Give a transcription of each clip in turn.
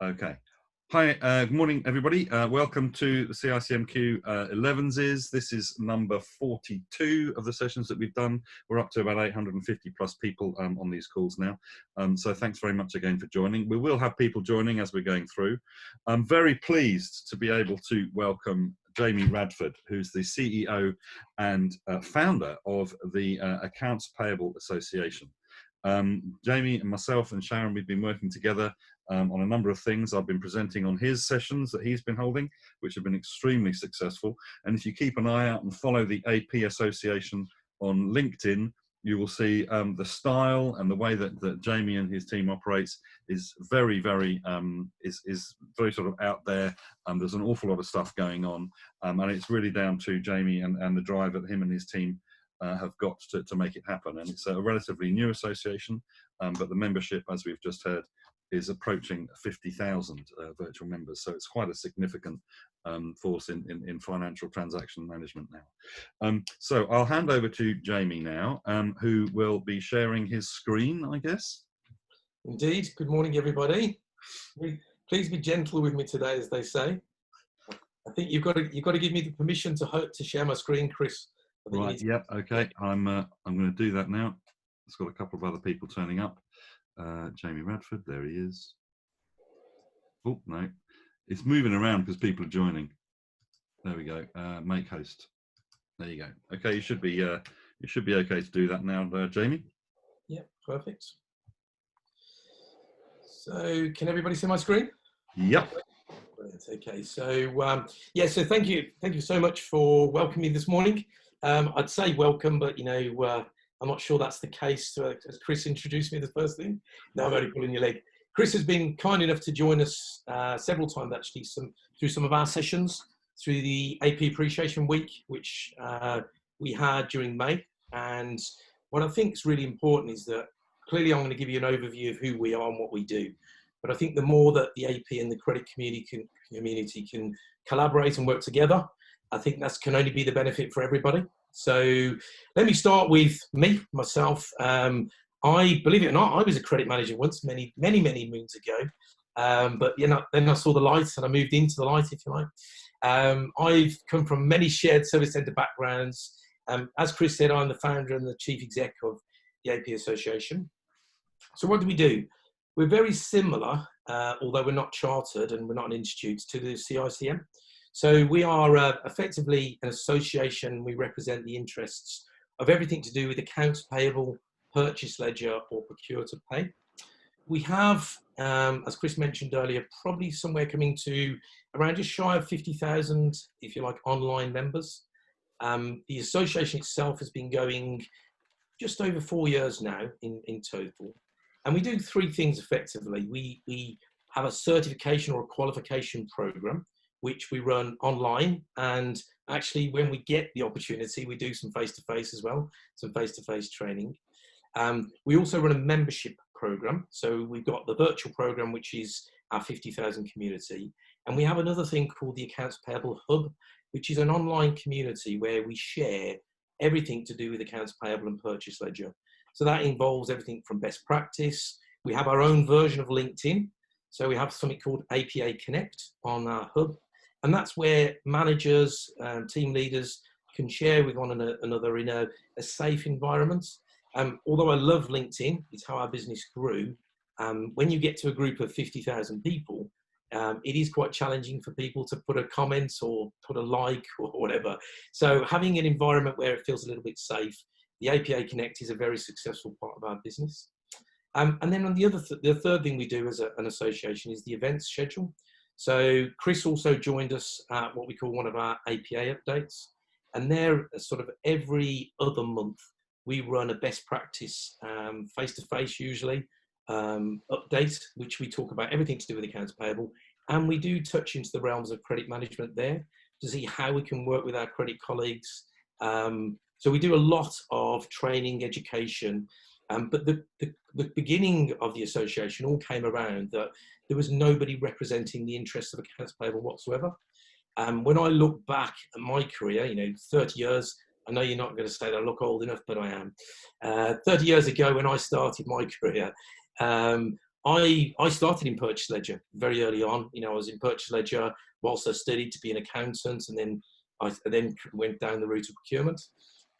Okay. Hi, good morning, everybody. Welcome to the CICMQ Elevenses. This is number 42 of the sessions that we've done. We're up to about 850 plus people on these calls now. So thanks very much again for joining. We will have people joining as we're going through. I'm very pleased to be able to welcome Jamie Radford, who's the CEO and founder of the Accounts Payable Association. Jamie and myself and Sharon, we've been working together on a number of things. I've been presenting on his sessions that he's been holding, which have been extremely successful. And if you keep an eye out and follow the AP Association on LinkedIn, you will see the style and the way that Jamie and his team operates is very sort of out there. There's an awful lot of stuff going on, and it's really down to Jamie and the drive that him and his team have got to make it happen. And it's a relatively new association, but the membership, as we've just heard, is approaching 50,000 virtual members. So it's quite a significant force in financial transaction management now. So I'll hand over to Jamie now, who will be sharing his screen, I guess. Indeed. Good morning, everybody. Please be gentle with me today, as they say. I think you've got to give me the permission to share my screen, Chris. Right. Yep. Okay. I'm going to do that now. It's got a couple of other people turning up. Jamie Radford, there he is. Oh no, it's moving around because people are joining. There we go. Make host. There you go. Okay, you should be okay to do that now, Jamie. Yeah, perfect. So, can everybody see my screen? Yep. Brilliant. Okay. So, yeah. So, thank you so much for welcoming me this morning. I'd say welcome, but I'm not sure that's the case. As Chris introduced me, the first thing. No, I'm only pulling your leg. Chris has been kind enough to join us several times, actually, through some of our sessions, through the AP Appreciation Week, which we had during May. And what I think is really important is that clearly I'm going to give you an overview of who we are and what we do. But I think the more that the AP and the credit community can collaborate and work together, I think that can only be the benefit for everybody. So let me start with myself. I, believe it or not, I was a credit manager once, many moons ago. But then I saw the light and I moved into the light, if you like. I've come from many shared service centre backgrounds. As Chris said, I'm the founder and the chief exec of the AP Association. So what do? We're very similar, although we're not chartered and we're not an institute, to the CICM. So we are effectively an association. We represent the interests of everything to do with accounts payable, purchase ledger, or procure to pay. We have, as Chris mentioned earlier, probably somewhere coming to around just shy of 50,000, if you like, online members. The association itself has been going just over 4 years now in total. And we do three things effectively. We have a certification or a qualification program, which we run online, and actually when we get the opportunity, we do some face-to-face as well, some face-to-face training. We also run a membership program. So we've got the virtual program, which is our 50,000 community. And we have another thing called the Accounts Payable Hub, which is an online community where we share everything to do with accounts payable and purchase ledger. So that involves everything from best practice. We have our own version of LinkedIn. So we have something called APA Connect on our hub. And that's where managers, team leaders can share with one another in a safe environment. Although I love LinkedIn, it's how our business grew. When you get to a group of 50,000 people, it is quite challenging for people to put a comment or put a like or whatever. So having an environment where it feels a little bit safe, the APA Connect is a very successful part of our business. And then on the third thing we do as an association is the events schedule. So Chris also joined us at what we call one of our APA updates. And there, sort of every other month, we run a best practice face-to-face usually update, which we talk about everything to do with accounts payable. And we do touch into the realms of credit management there to see how we can work with our credit colleagues. So we do a lot of training, education. But the beginning of the association all came around that there was nobody representing the interests of accounts payable whatsoever. When I look back at my career, 30 years, I know you're not going to say that I look old enough, but I am. 30 years ago when I started my career, I started in purchase ledger very early on. You know, I was in purchase ledger whilst I studied to be an accountant, and then I then went down the route of procurement.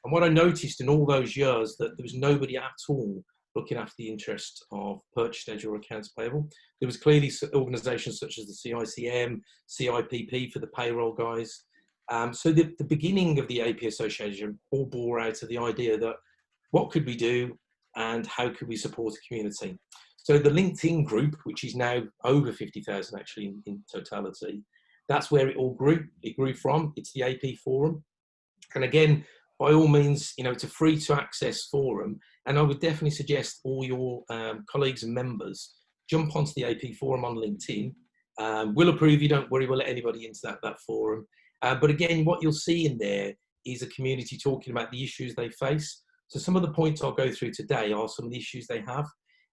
And what I noticed in all those years that there was nobody at all looking after the interest of purchase ledger or accounts payable. There was clearly organisations such as the CICM, CIPP for the payroll guys. So the beginning of the AP Association all bore out of the idea that what could we do and how could we support a community? So the LinkedIn group, which is now over 50,000 actually in totality, that's where it all grew. It grew from. It's the AP forum. And again, by all means, you know, it's a free to access forum. And I would definitely suggest all your colleagues and members jump onto the AP forum on LinkedIn. We'll approve you, don't worry, we'll let anybody into that forum. But again, what you'll see in there is a community talking about the issues they face. So some of the points I'll go through today are some of the issues they have.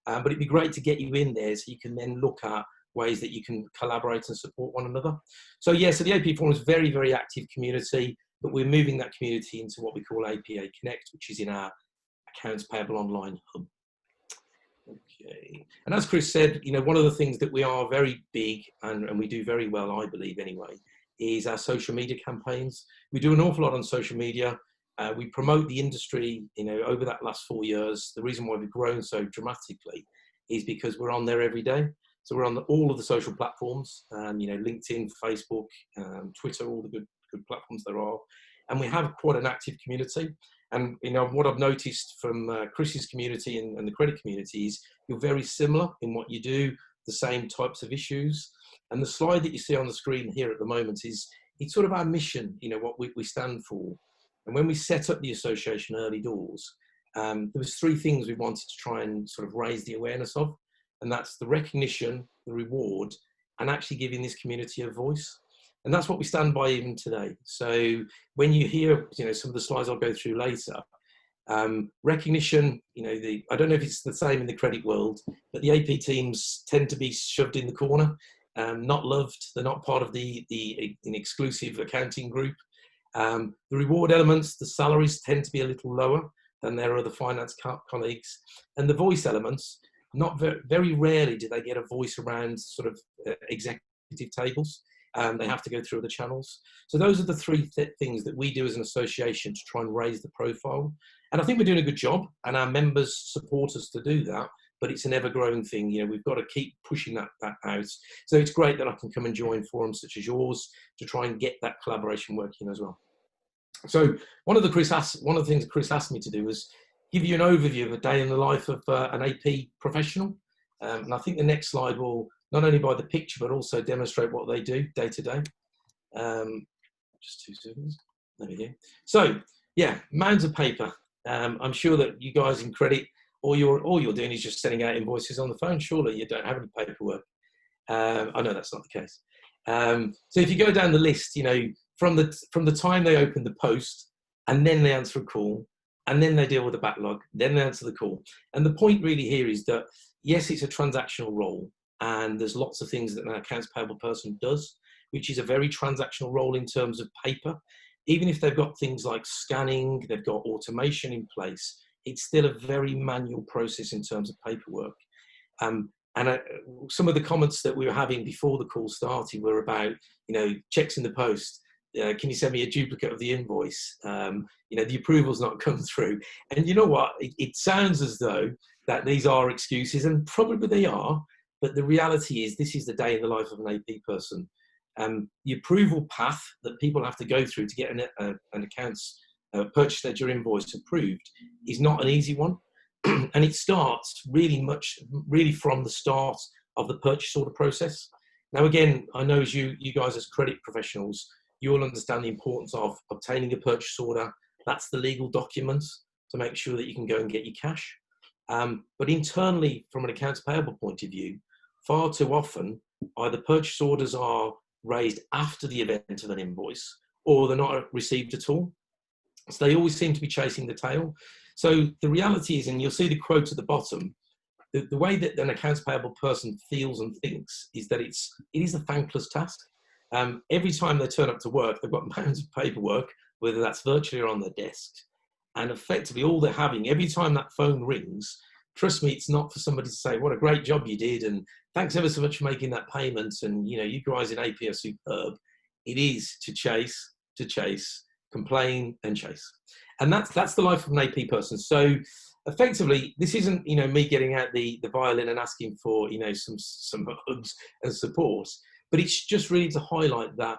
But it'd be great to get you in there so you can then look at ways that you can collaborate and support one another. So yeah, so the AP Forum is a very, very active community, but we're moving that community into what we call APA Connect, which is in our Accounts Payable Online hub. Okay. And as Chris said, you know, one of the things that we are very big and we do very well, I believe anyway, is our social media campaigns. We do an awful lot on social media. We promote the industry, you know, over that last 4 years. The reason why we've grown so dramatically is because we're on there every day. So we're on all of the social platforms, you know, LinkedIn, Facebook, Twitter, all the good platforms there are. And we have quite an active community. And, you know, what I've noticed from Chris's community and the credit community is you're very similar in what you do, the same types of issues. And the slide that you see on the screen here at the moment is, it's sort of our mission, you know, what we stand for. And when we set up the association early doors, there was 3 things we wanted to try and sort of raise the awareness of. And that's the recognition, the reward, and actually giving this community a voice. And that's what we stand by even today. So when you hear, you know, some of the slides I'll go through later, recognition, you know, I don't know if it's the same in the credit world, but the AP teams tend to be shoved in the corner, not loved. They're not part of an exclusive accounting group. The reward elements, the salaries tend to be a little lower than their other finance colleagues. And the voice elements, not very rarely do they get a voice around sort of executive tables. They have to go through other channels. So those are the 3 things that we do as an association to try and raise the profile. And I think we're doing a good job, and our members support us to do that, but it's an ever-growing thing. You know, we've got to keep pushing that out. So it's great that I can come and join forums such as yours to try and get that collaboration working as well. So one of the things Chris asked me to do was give you an overview of a day in the life of an AP professional. And I think the next slide will not only by the picture, but also demonstrate what they do day to day. Just 2 seconds. There we go. So yeah, mounds of paper. I'm sure that you guys in credit, all you're doing is just sending out invoices on the phone. Surely you don't have any paperwork. I know that's not the case. So if you go down the list, you know, from the time they open the post, and then they answer a call, and then they deal with the backlog, then they answer the call. And the point really here is that, yes, it's a transactional role, and there's lots of things that an accounts payable person does, which is a very transactional role in terms of paper. Even if they've got things like scanning, they've got automation in place, it's still a very manual process in terms of paperwork. Some of the comments that we were having before the call started were about, you know, checks in the post. Can you send me a duplicate of the invoice? You know, the approval's not come through. And you know what? It sounds as though that these are excuses, and probably they are, but the reality is this is the day in the life of an AP person. The approval path that people have to go through to get an accounts purchase ledger invoice approved is not an easy one. And it starts really from the start of the purchase order process. Now, again, I know as you guys as credit professionals, you all understand the importance of obtaining a purchase order. That's the legal document to make sure that you can go and get your cash. But internally, from an accounts payable point of view, far too often, either purchase orders are raised after the event of an invoice, or they're not received at all. So they always seem to be chasing the tail. So the reality is, and you'll see the quote at the bottom, the way that an accounts payable person feels and thinks is that it is a thankless task. Every time they turn up to work, they've got mounds of paperwork, whether that's virtually or on their desk. And effectively all they're having, every time that phone rings, trust me, it's not for somebody to say, what a great job you did, and thanks ever so much for making that payment, and you guys in AP are superb. It is to chase, complain, and chase. And that's the life of an AP person. So effectively, this isn't me getting out the violin and asking for some hugs and support, but it's just really to highlight that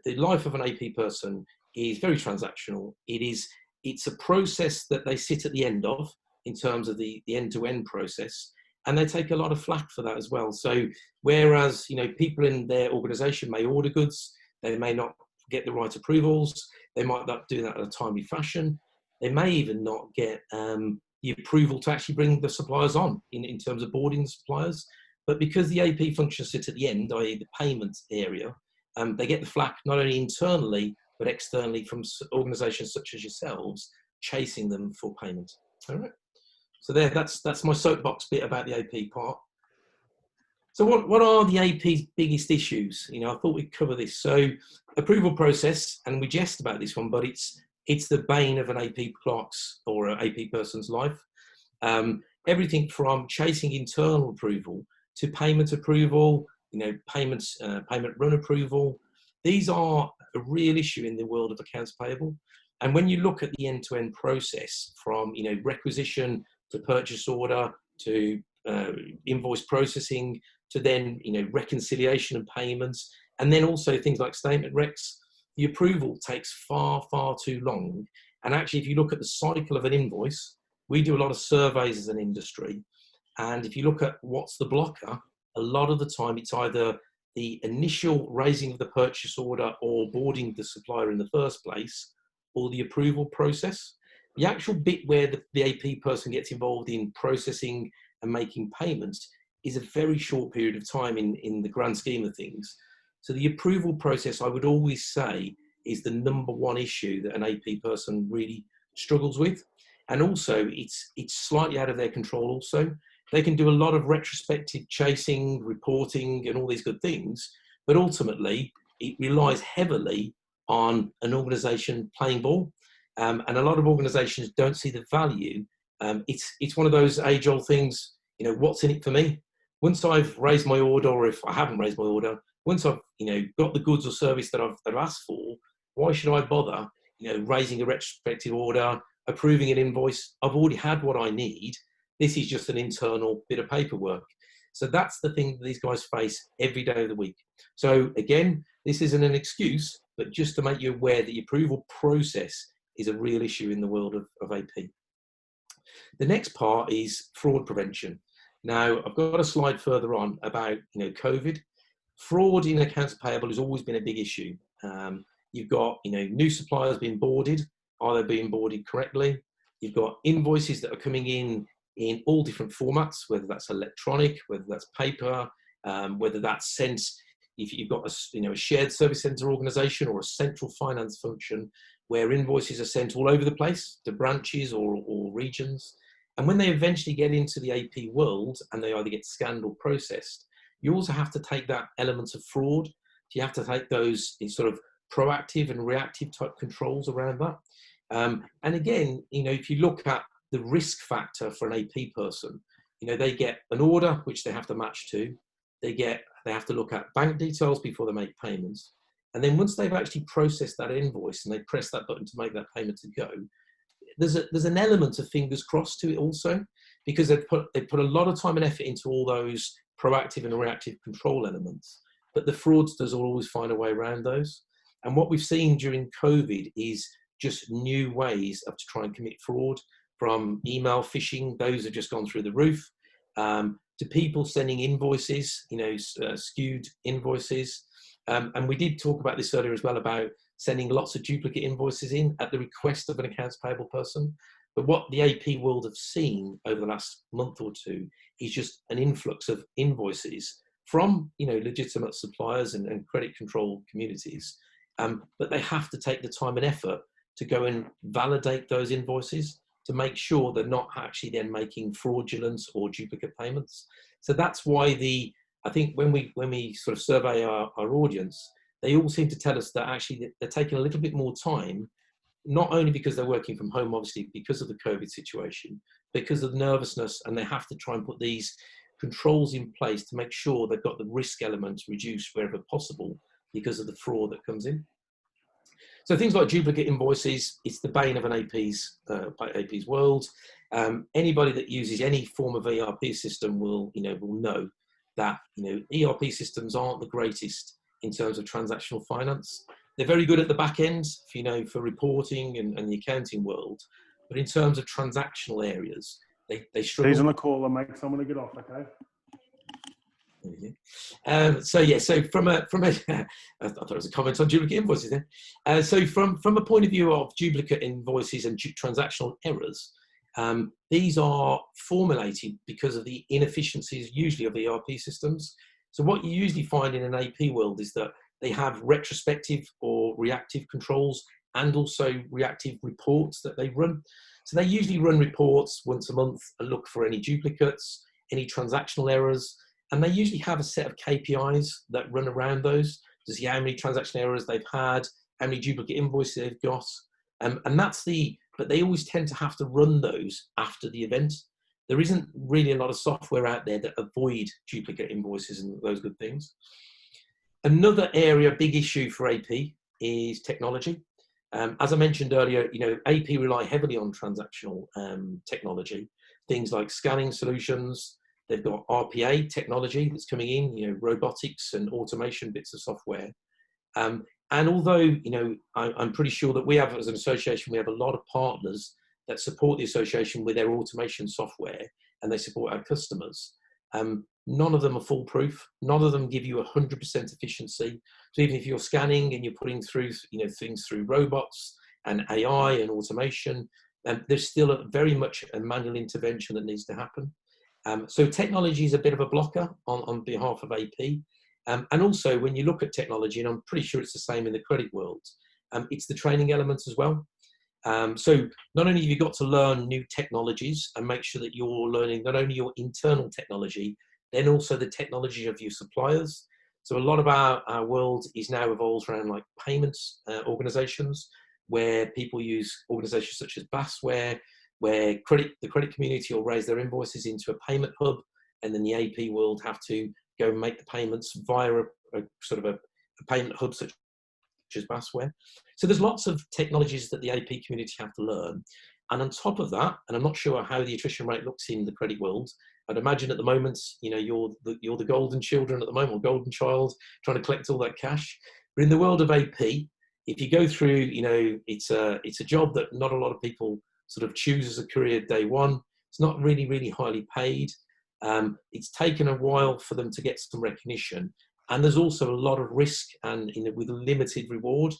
the life of an AP person is very transactional. It's a process that they sit at the end of in terms of the end-to-end process, and they take a lot of flack for that as well. So whereas people in their organization may order goods, they may not get the right approvals, they might not do that in a timely fashion, they may even not get the approval to actually bring the suppliers on in terms of boarding the suppliers. But because the AP function sits at the end, i.e. the payment area, they get the flack not only internally but externally from organisations such as yourselves, chasing them for payment. All right. So that's my soapbox bit about the AP part. So what are the AP's biggest issues? I thought we'd cover this. So approval process, and we jest about this one, but it's the bane of an AP clerk's or an AP person's life. Everything from chasing internal approval to payment approval, payment run approval. These are a real issue in the world of accounts payable. And when you look at the end-to-end process from requisition to purchase order to invoice processing to then reconciliation and payments, and then also things like statement recs, the approval takes far too long. And actually, if you look at the cycle of an invoice, we do a lot of surveys as an industry, and if you look at what's the blocker, a lot of the time it's either the initial raising of the purchase order or boarding the supplier in the first place, or the approval process. The actual bit where the AP person gets involved in processing and making payments is a very short period of time in the grand scheme of things. So the approval process, I would always say, is the number one issue that an AP person really struggles with. And also, it's slightly out of their control also. They can do a lot of retrospective chasing, reporting, and all these good things, but ultimately, it relies heavily on an organisation playing ball. And a lot of organisations don't see the value. It's one of those age-old things, what's in it for me? Once I've raised my order, or if I haven't raised my order, once I've got the goods or service that I've asked for, why should I bother raising a retrospective order, approving an invoice? I've already had what I need. This is just an internal bit of paperwork. So that's the thing that these guys face every day of the week. So again, this isn't an excuse, but just to make you aware that the approval process is a real issue in the world of AP. The next part is fraud prevention. Now, I've got a slide further on about COVID. Fraud in accounts payable has always been a big issue. You've got new suppliers being boarded. Are they being boarded correctly? You've got invoices that are coming in all different formats, whether that's electronic, whether that's paper, whether that's sent. If you've got a shared service center organization or a central finance function where invoices are sent all over the place to branches or regions. And when they eventually get into the AP world and they either get scanned or processed, you also have to take that element of fraud. You have to take those sort of proactive and reactive type controls around that. And again, if you look at the risk factor for an AP person, they get an order which they have to match to. They have to look at bank details before they make payments. And then once they've actually processed that invoice and they press that button to make that payment to go, there's an element of fingers crossed to it also, because they put a lot of time and effort into all those proactive and reactive control elements. But the fraudsters will always find a way around those. And what we've seen during COVID is just new ways of to try and commit fraud, from email phishing, those have just gone through the roof, to people sending invoices, skewed invoices. And we did talk about this earlier as well, about sending lots of duplicate invoices in at the request of an accounts payable person. But what the AP world have seen over the last month or two is just an influx of invoices from legitimate suppliers and credit control communities. But they have to take the time and effort to go and validate those invoices to make sure they're not actually then making fraudulent or duplicate payments. So that's why I think when we sort of survey our audience, they all seem to tell us that actually they're taking a little bit more time not only because they're working from home, obviously because of the COVID situation, because of nervousness, and they have to try and put these controls in place to make sure they've got the risk element reduced wherever possible because of the fraud that comes in. So things like duplicate invoices, it's the bane of an AP's world. Anybody that uses any form of ERP system will know that ERP systems aren't the greatest in terms of transactional finance. They're very good at the back end, for reporting and the accounting world, but in terms of transactional areas, they struggle. He's on the call, I'll make someone to get off, okay? So from a I thought it was a comment on duplicate invoices then. So from a point of view of duplicate invoices and transactional errors, these are formulated because of the inefficiencies usually of ERP systems. So what you usually find in an AP world is that they have retrospective or reactive controls and also reactive reports that they run. So they usually run reports once a month and look for any duplicates, any transactional errors, and they usually have a set of KPIs that run around those to see how many transactional errors they've had, how many duplicate invoices they've got, and but they always tend to have to run those after the event. There isn't really a lot of software out there that avoid duplicate invoices and those good things. Another area, big issue for AP is technology. As I mentioned earlier, AP rely heavily on transactional technology, things like scanning solutions. They've got RPA technology that's coming in, robotics and automation bits of software. And although, I'm pretty sure that we have, as an association, we have a lot of partners that support the association with their automation software, and they support our customers. None of them are foolproof. None of them give you 100% efficiency. So even if you're scanning and you're putting through, things through robots and AI and automation, there's still very much a manual intervention that needs to happen. So technology is a bit of a blocker on behalf of AP. And also when you look at technology, and I'm pretty sure it's the same in the credit world, it's the training elements as well. So not only have you got to learn new technologies and make sure that you're learning not only your internal technology, then also the technology of your suppliers. So a lot of our world is now evolved around like payments organizations, where people use organizations such as Bassware, where the credit community will raise their invoices into a payment hub, and then the AP world have to go and make the payments via a payment hub such as Bassware. So there's lots of technologies that the AP community have to learn. And on top of that, and I'm not sure how the attrition rate looks in the credit world, I'd imagine at the moment, you're the golden children at the moment, or golden child, trying to collect all that cash. But in the world of AP, if you go through, it's a job that not a lot of people sort of choose as a career day one. It's not really, really highly paid. It's taken a while for them to get some recognition. And there's also a lot of risk and with limited reward.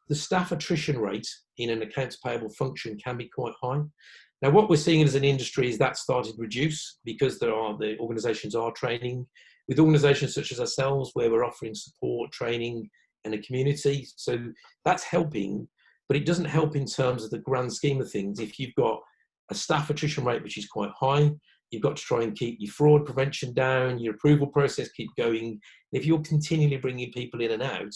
The staff attrition rate in an accounts payable function can be quite high. Now, what we're seeing as an industry is that started to reduce because the organizations are training with organizations such as ourselves, where we're offering support, training, and a community. So that's helping, but it doesn't help in terms of the grand scheme of things. If you've got a staff attrition rate, which is quite high, you've got to try and keep your fraud prevention down, your approval process keep going. If you're continually bringing people in and out,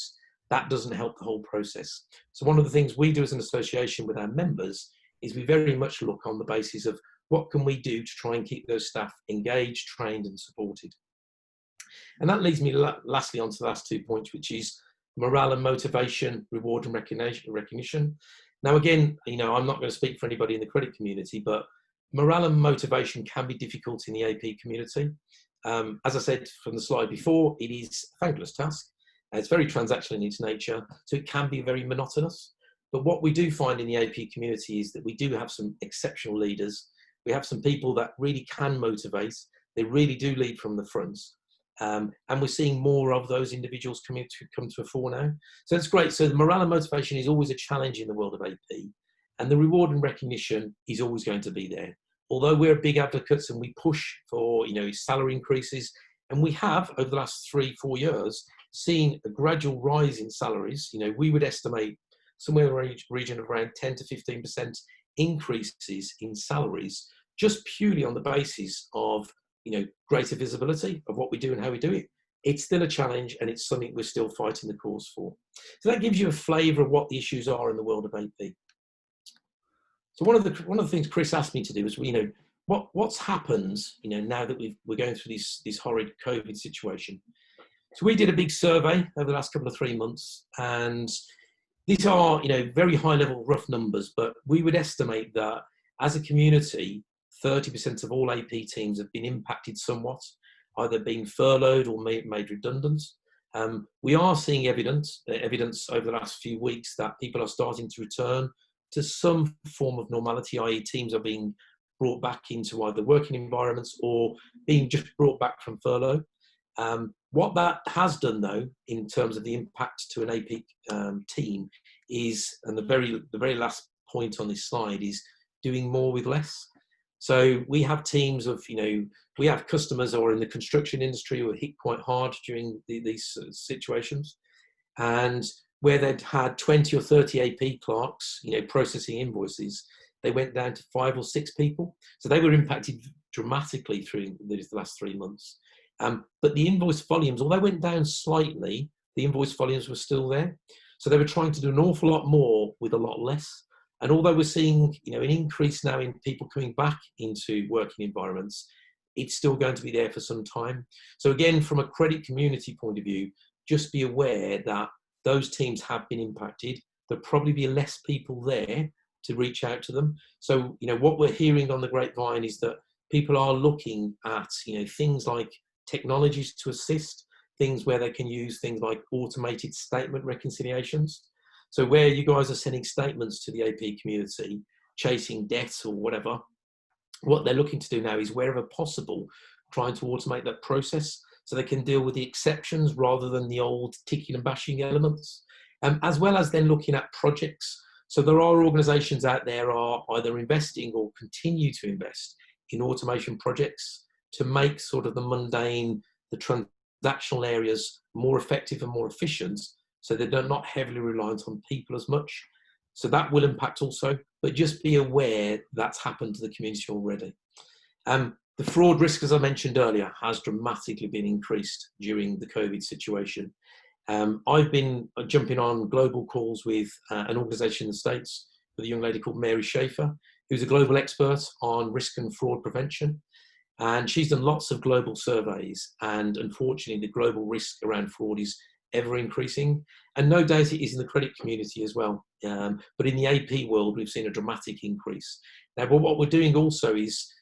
that doesn't help the whole process. So one of the things we do as an association with our members is we very much look on the basis of what can we do to try and keep those staff engaged, trained, and supported. And that leads me lastly on to the last 2 points, which is morale and motivation, reward and recognition. Now, again, I'm not going to speak for anybody in the credit community, but morale and motivation can be difficult in the AP community. As I said from the slide before, it is a thankless task. It's very transactional in its nature, so it can be very monotonous. But what we do find in the AP community is that we do have some exceptional leaders. We have some people that really can motivate. They really do lead from the front. And we're seeing more of those individuals come to a fore now. So it's great. So the morale and motivation is always a challenge in the world of AP. And the reward and recognition is always going to be there. Although we're big advocates and we push for salary increases, and we have over the last 3-4 years seen a gradual rise in salaries. We would estimate somewhere in the region of around 10 to 15% increases in salaries, just purely on the basis of greater visibility of what we do and how we do it. It's still a challenge, and it's something we're still fighting the cause for. So that gives you a flavour of what the issues are in the world of AP. So one of the things Chris asked me to do was, what's happened, now that we're going through this horrid COVID situation. So we did a big survey over the last couple of 3 months, and these are, very high level rough numbers, but we would estimate that as a community, 30% of all AP teams have been impacted somewhat, either being furloughed or made redundant. We are seeing evidence over the last few weeks that people are starting to return to some form of normality, i.e. teams are being brought back into either working environments or being just brought back from furlough. What that has done, though, in terms of the impact to an AP team is, and the very last point on this slide is doing more with less. So we have teams of, we have customers who are in the construction industry who are hit quite hard during these situations. And where they'd had 20 or 30 AP clerks, processing invoices, they went down to 5 or 6 people. So they were impacted dramatically through the last 3 months. But the invoice volumes, although went down slightly, the invoice volumes were still there. So they were trying to do an awful lot more with a lot less. And although we're seeing, an increase now in people coming back into working environments, it's still going to be there for some time. So again, from a credit community point of view, just be aware that those teams have been impacted. There'll probably be less people there to reach out to them. So, what we're hearing on the grapevine is that people are looking at, things like technologies to assist, things where they can use things like automated statement reconciliations. So where you guys are sending statements to the AP community, chasing debts or whatever, what they're looking to do now is, wherever possible, trying to automate that process so they can deal with the exceptions rather than the old ticking and bashing elements, as well as then looking at projects. So there are organisations out there are either investing or continue to invest in automation projects to make sort of the mundane, the transactional areas more effective and more efficient, so they're not heavily reliant on people as much. So that will impact also, but just be aware that's happened to the community already. The fraud risk, as I mentioned earlier, has dramatically been increased during the COVID situation. I've been jumping on global calls with an organisation in the States with a young lady called Mary Schaefer, who's a global expert on risk and fraud prevention. And she's done lots of global surveys, and unfortunately the global risk around fraud is ever increasing. And no doubt it is in the credit community as well. But in the AP world, we've seen a dramatic increase. Now, but what we're doing also is,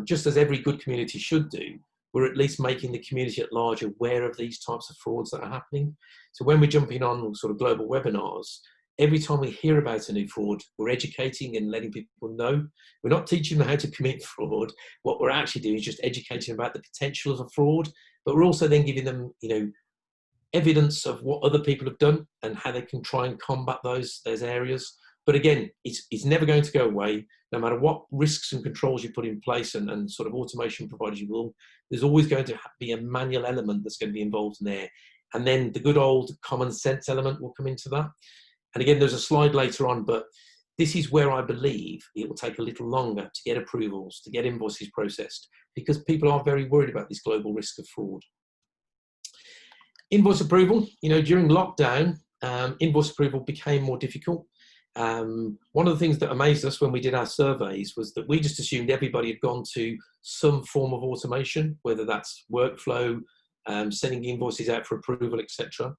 just as every good community should do, we're at least making the community at large aware of these types of frauds that are happening. So when we're jumping on sort of global webinars, every time we hear about a new fraud, we're educating and letting people know. We're not teaching them how to commit fraud. What we're actually doing is just educating them about the potential of a fraud, but we're also then giving them, evidence of what other people have done and how they can try and combat those areas. But again, it's never going to go away, no matter what risks and controls you put in place and sort of automation providers you will. There's always going to be a manual element that's going to be involved in there. And then the good old common sense element will come into that. And again, there's a slide later on, but this is where I believe it will take a little longer to get approvals, to get invoices processed, because people are very worried about this global risk of fraud. Invoice approval, during lockdown, invoice approval became more difficult. One of the things that amazed us when we did our surveys was that we just assumed everybody had gone to some form of automation, whether that's workflow, sending invoices out for approval, etc.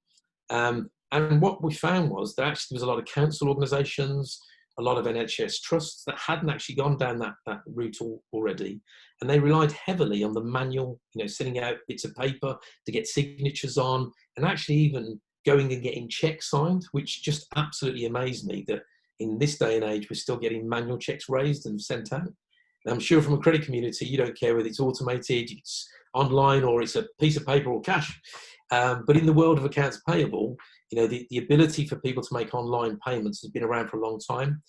And what we found was that actually there was a lot of council organisations, a lot of NHS trusts that hadn't actually gone down that route already. And they relied heavily on the manual, sending out bits of paper to get signatures on, and actually even going and getting checks signed, which just absolutely amazed me that in this day and age, we're still getting manual checks raised and sent out. And I'm sure from a credit community, you don't care whether it's automated, it's online, or it's a piece of paper or cash. But in the world of accounts payable, the ability for people to make online payments has been around for a long time.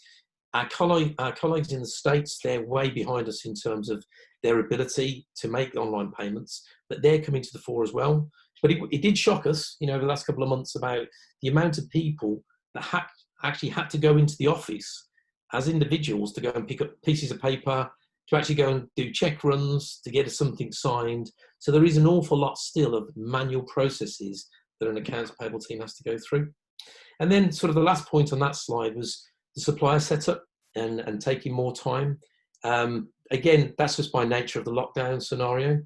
Our colleagues in the States, they're way behind us in terms of their ability to make online payments, but they're coming to the fore as well. But it did shock us, over the last couple of months, about the amount of people that actually had to go into the office as individuals to go and pick up pieces of paper, to actually go and do check runs, to get something signed. So there is an awful lot still of manual processes that an accounts payable team has to go through. And then sort of the last point on that slide was the supplier setup. and taking more time. Again, that's just by nature of the lockdown scenario.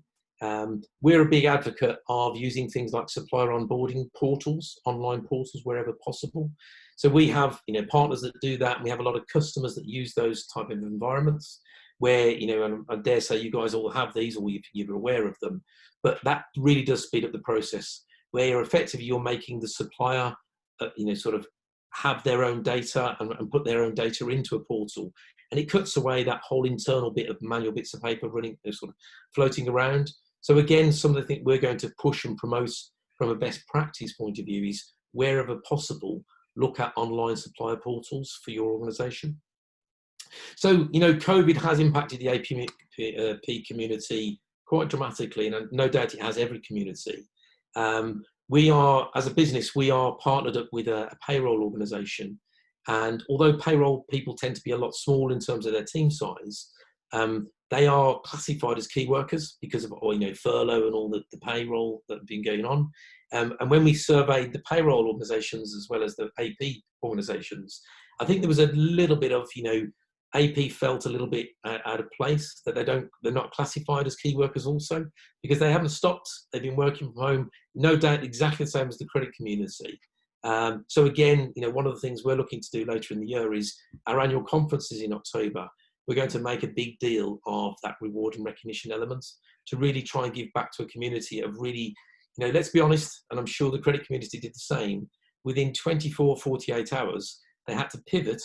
We're a big advocate of using things like supplier onboarding portals, online portals wherever possible. So we have, partners that do that, and we have a lot of customers that use those type of environments where, and I dare say you guys all have these, or you're aware of them, but that really does speed up the process, where you're making the supplier, sort of have their own data and put their own data into a portal. And it cuts away that whole internal bit of manual bits of paper running, sort of floating around. So again, some of the things we're going to push and promote from a best practice point of view is, wherever possible, look at online supplier portals for your organisation. So, COVID has impacted the AP community quite dramatically, and no doubt it has every community. We are, as a business, we are partnered up with a payroll organisation. And although payroll people tend to be a lot smaller in terms of their team size, they are classified as key workers because of furlough and all the payroll that have been going on. And when we surveyed the payroll organisations as well as the AP organisations, I think there was a little bit of, AP felt a little bit out of place, that they're not classified as key workers also, because they haven't stopped. They've been working from home, no doubt exactly the same as the credit community. So again, one of the things we're looking to do later in the year is our annual conferences in October. We're going to make a big deal of that reward and recognition element to really try and give back to a community of really, let's be honest, and I'm sure the credit community did the same, within 24, 48 hours, they had to pivot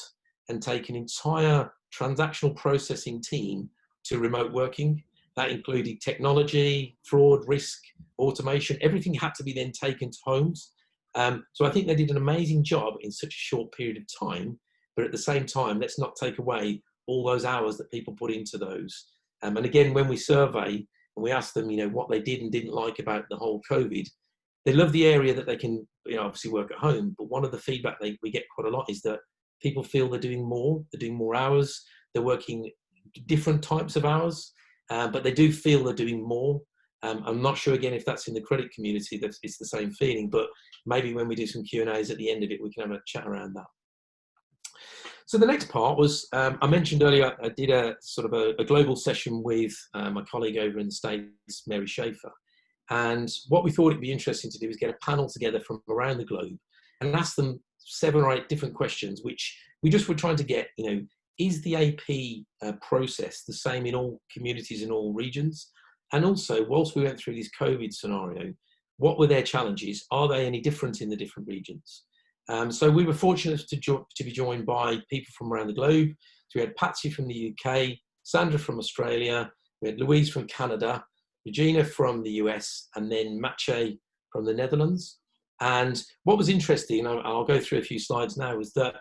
and take an entire transactional processing team to remote working. That included technology, fraud, risk, automation, everything had to be then taken to homes. So I think they did an amazing job in such a short period of time, but at the same time, let's not take away all those hours that people put into those. And again, when we survey and we ask them, what they did and didn't like about the whole COVID, they love the area that they can, obviously work at home. But one of the feedback we get quite a lot is that people feel they're doing more hours, they're working different types of hours, but they do feel they're doing more. I'm not sure, again, if that's in the credit community, that it's the same feeling, but maybe when we do some Q&As at the end of it, we can have a chat around that. So the next part was, I mentioned earlier, I did a sort of a global session with my colleague over in the States, Mary Schaefer. And what we thought it'd be interesting to do is get a panel together from around the globe and ask them 7 or 8 different questions, which we just were trying to get, is the AP process the same in all communities in all regions? And also, whilst we went through this COVID scenario, what were their challenges? Are they any different in the different regions? So we were fortunate to be joined by people from around the globe. So we had Patsy from the UK, Sandra from Australia, we had Louise from Canada, Regina from the US, and then Mache from the Netherlands. And what was interesting, and I'll go through a few slides now, was that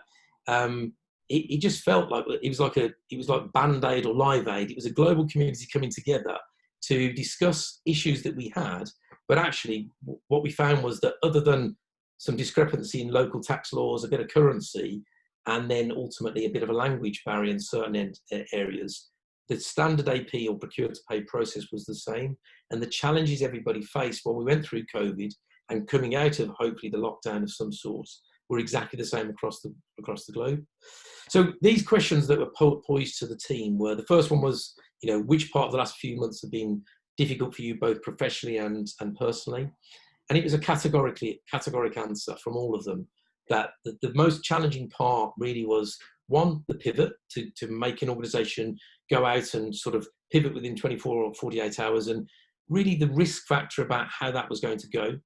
it just felt like it was like Band-Aid or Live Aid. It was a global community coming together to discuss issues that we had. But actually, what we found was that other than some discrepancy in local tax laws, a bit of currency, and then ultimately a bit of a language barrier in certain areas, the standard AP or procure to pay process was the same. And the challenges everybody faced while we went through COVID and coming out of hopefully the lockdown of some sort were exactly the same across the globe. So these questions that were posed to the team were, the first one was, which part of the last few months have been difficult for you both professionally and personally? And it was a categoric answer from all of them, that the most challenging part really was, one, the pivot to make an organisation go out and sort of pivot within 24 or 48 hours, and really the risk factor about how that was going to go.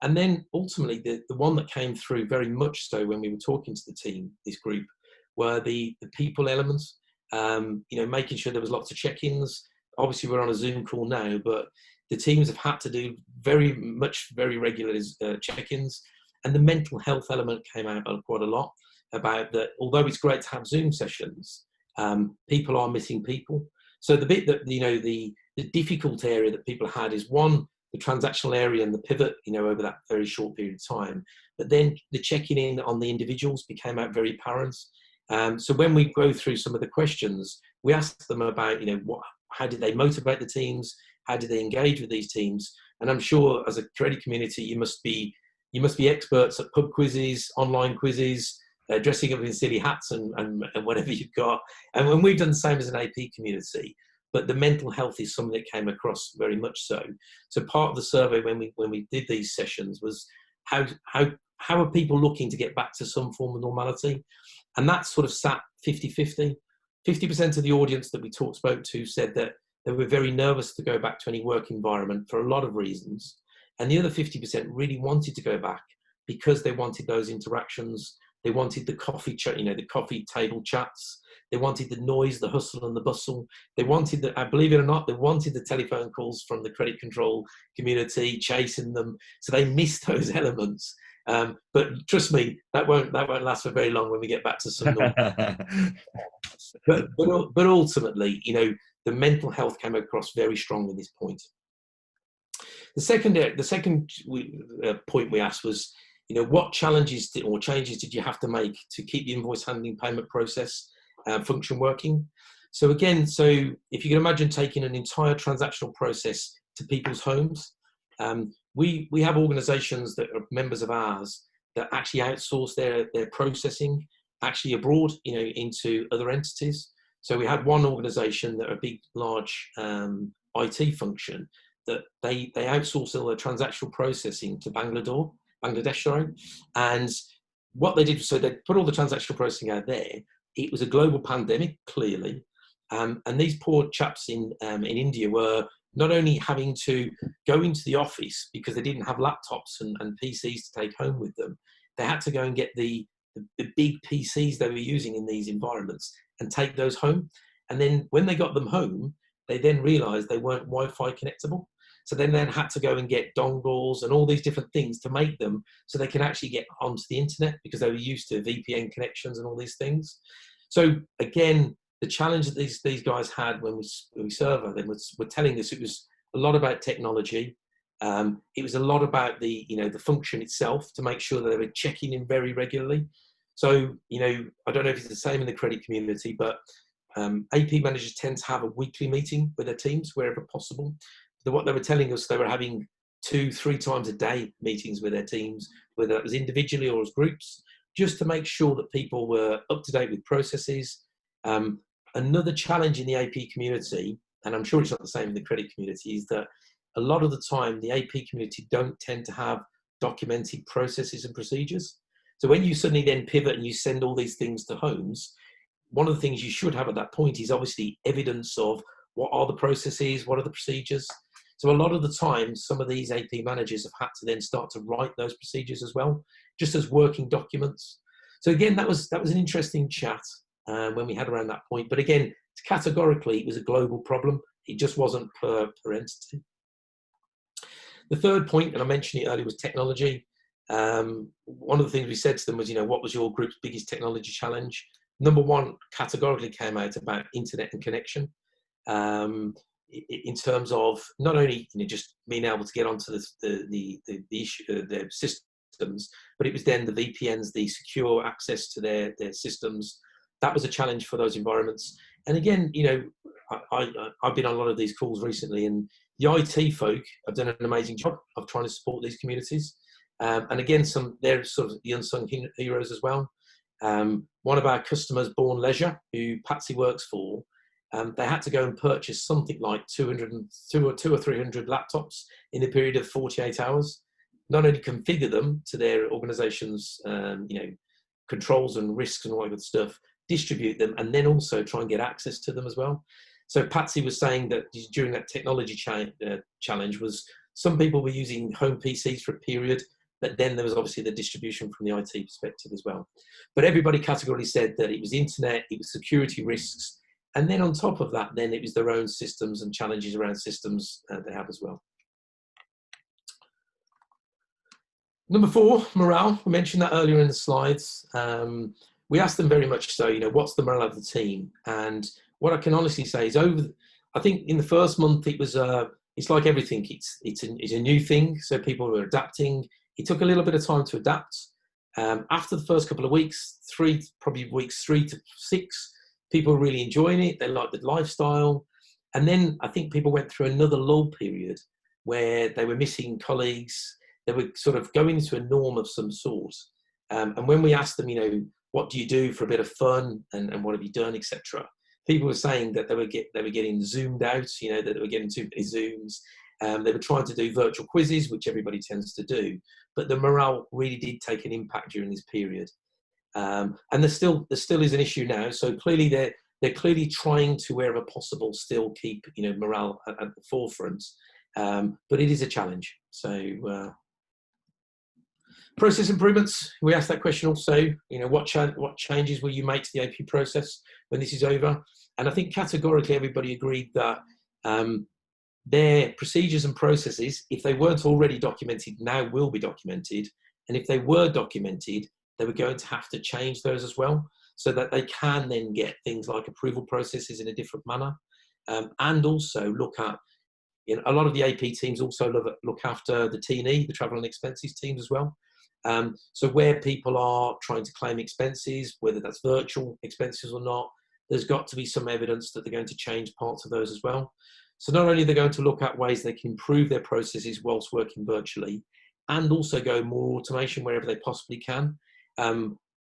And then ultimately the one that came through very much so when we were talking to the team, this group, were the people elements, making sure there was lots of check-ins. Obviously we're on a Zoom call now, but the teams have had to do very regular check-ins, and the mental health element came out quite a lot about that. Although it's great to have Zoom sessions, people are missing people. So the bit that, the difficult area that people had is, one, the transactional area and the pivot, over that very short period of time. But then the checking in on the individuals became out very apparent. So when we go through some of the questions, we asked them about, how did they motivate the teams? How did they engage with these teams? And I'm sure as a credit community, you must be experts at pub quizzes, online quizzes, dressing up in silly hats and whatever you've got. And when we've done the same as an AP community, but the mental health is something that came across very much so. So part of the survey when we did these sessions was how are people looking to get back to some form of normality? And that sort of sat 50-50. 50% of the audience that we spoke to said that they were very nervous to go back to any work environment for a lot of reasons. And the other 50% really wanted to go back because they wanted those interactions. They wanted the coffee chat, the coffee table chats. They wanted the noise, the hustle and the bustle. They wanted believe it or not, they wanted the telephone calls from the credit control community chasing them. So they missed those elements. But trust me, that won't last for very long when we get back to some normal. but ultimately, the mental health came across very strong at this point. The second point we asked was, what challenges or changes did you have to make to keep the invoice handling payment process function working? So again, if you can imagine taking an entire transactional process to people's homes, we have organizations that are members of ours that actually outsource their processing actually abroad, into other entities. So we had one organization that are a big, large IT function that they outsource all their transactional processing to Bangladesh, sorry. And what they did, so they put all the transactional processing out there. It was a global pandemic, clearly. And these poor chaps in India were not only having to go into the office because they didn't have laptops and PCs to take home with them, they had to go and get the big PCs they were using in these environments and take those home. And then when they got them home, they then realized they weren't Wi-Fi connectable. So then had to go and get dongles and all these different things to make them so they can actually get onto the internet because they were used to VPN connections and all these things. So again, the challenge that these guys had when we surveyed them were telling us it was a lot about technology. It was a lot about the function itself to make sure that they were checking in very regularly. So, I don't know if it's the same in the credit community, but AP managers tend to have a weekly meeting with their teams wherever possible. What they were telling us, they were having 2-3 times a day meetings with their teams, whether it was individually or as groups, just to make sure that people were up to date with processes. Another challenge in the AP community, and I'm sure it's not the same in the credit community, is that a lot of the time the AP community don't tend to have documented processes and procedures. So when you suddenly then pivot and you send all these things to homes, one of the things you should have at that point is obviously evidence of what are the processes, what are the procedures. So a lot of the time, some of these AP managers have had to then start to write those procedures as well, just as working documents. So again, that was an interesting chat when we had around that point. But again, categorically, it was a global problem. It just wasn't per entity. The third point, and I mentioned it earlier, was technology. One of the things we said to them was, what was your group's biggest technology challenge? Number one categorically came out about internet and connection. In terms of not only just being able to get onto their systems, but it was then the VPNs, the secure access to their systems. That was a challenge for those environments. And again, I've been on a lot of these calls recently, and the IT folk have done an amazing job of trying to support these communities. And again, they're sort of the unsung heroes as well. One of our customers, Born Leisure, who Patsy works for, they had to go and purchase something like 200 or 300 laptops in a period of 48 hours. Not only configure them to their organization's controls and risks and all that good stuff, distribute them, and then also try and get access to them as well. So Patsy was saying that during that technology challenge was some people were using home PCs for a period, but then there was obviously the distribution from the IT perspective as well. But everybody categorically said that it was internet, it was security risks, and then on top of that, then it was their own systems and challenges around systems they have as well. Number 4, morale. We mentioned that earlier in the slides. We asked them very much so, what's the morale of the team? And what I can honestly say is I think in the first month, it was, it's like everything. It's a new thing. So people were adapting. It took a little bit of time to adapt. After the first couple of weeks, probably weeks 3 to 6, people were really enjoying it. They liked the lifestyle. And then I think people went through another lull period where they were missing colleagues. They were sort of going into a norm of some sort. And when we asked them, what do you do for a bit of fun, and what have you done, etc. People were saying that they were getting zoomed out, you know, that they were getting too many Zooms. They were trying to do virtual quizzes, which everybody tends to do, but the morale really did take an impact during this period. And there still is an issue now. So clearly they're clearly trying to, wherever possible, still keep, you know, morale at the forefront. But it is a challenge. So process improvements. We asked that question also. You know, what changes will you make to the AP process when this is over? And I think categorically everybody agreed that their procedures and processes, if they weren't already documented, now will be documented. And if they were documented, they were going to have to change those as well, so that they can then get things like approval processes in a different manner. And also look at, you know, a lot of the AP teams also look after the T&E, the travel and expenses teams as well. So where people are trying to claim expenses, whether that's virtual expenses or not, there's got to be some evidence that they're going to change parts of those as well. So not only are they going to look at ways they can improve their processes whilst working virtually, and also go more automation wherever they possibly can.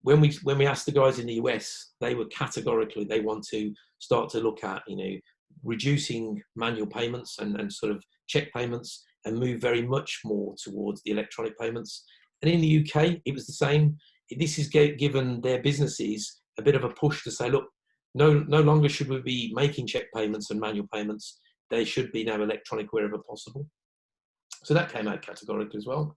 When we asked the guys in the US, they were categorically, they want to start to look at, you know, reducing manual payments and sort of check payments, and move very much more towards the electronic payments. And in the UK, it was the same. This has given their businesses a bit of a push to say, look, no longer should we be making check payments and manual payments. They should be now electronic wherever possible. So that came out categorically as well.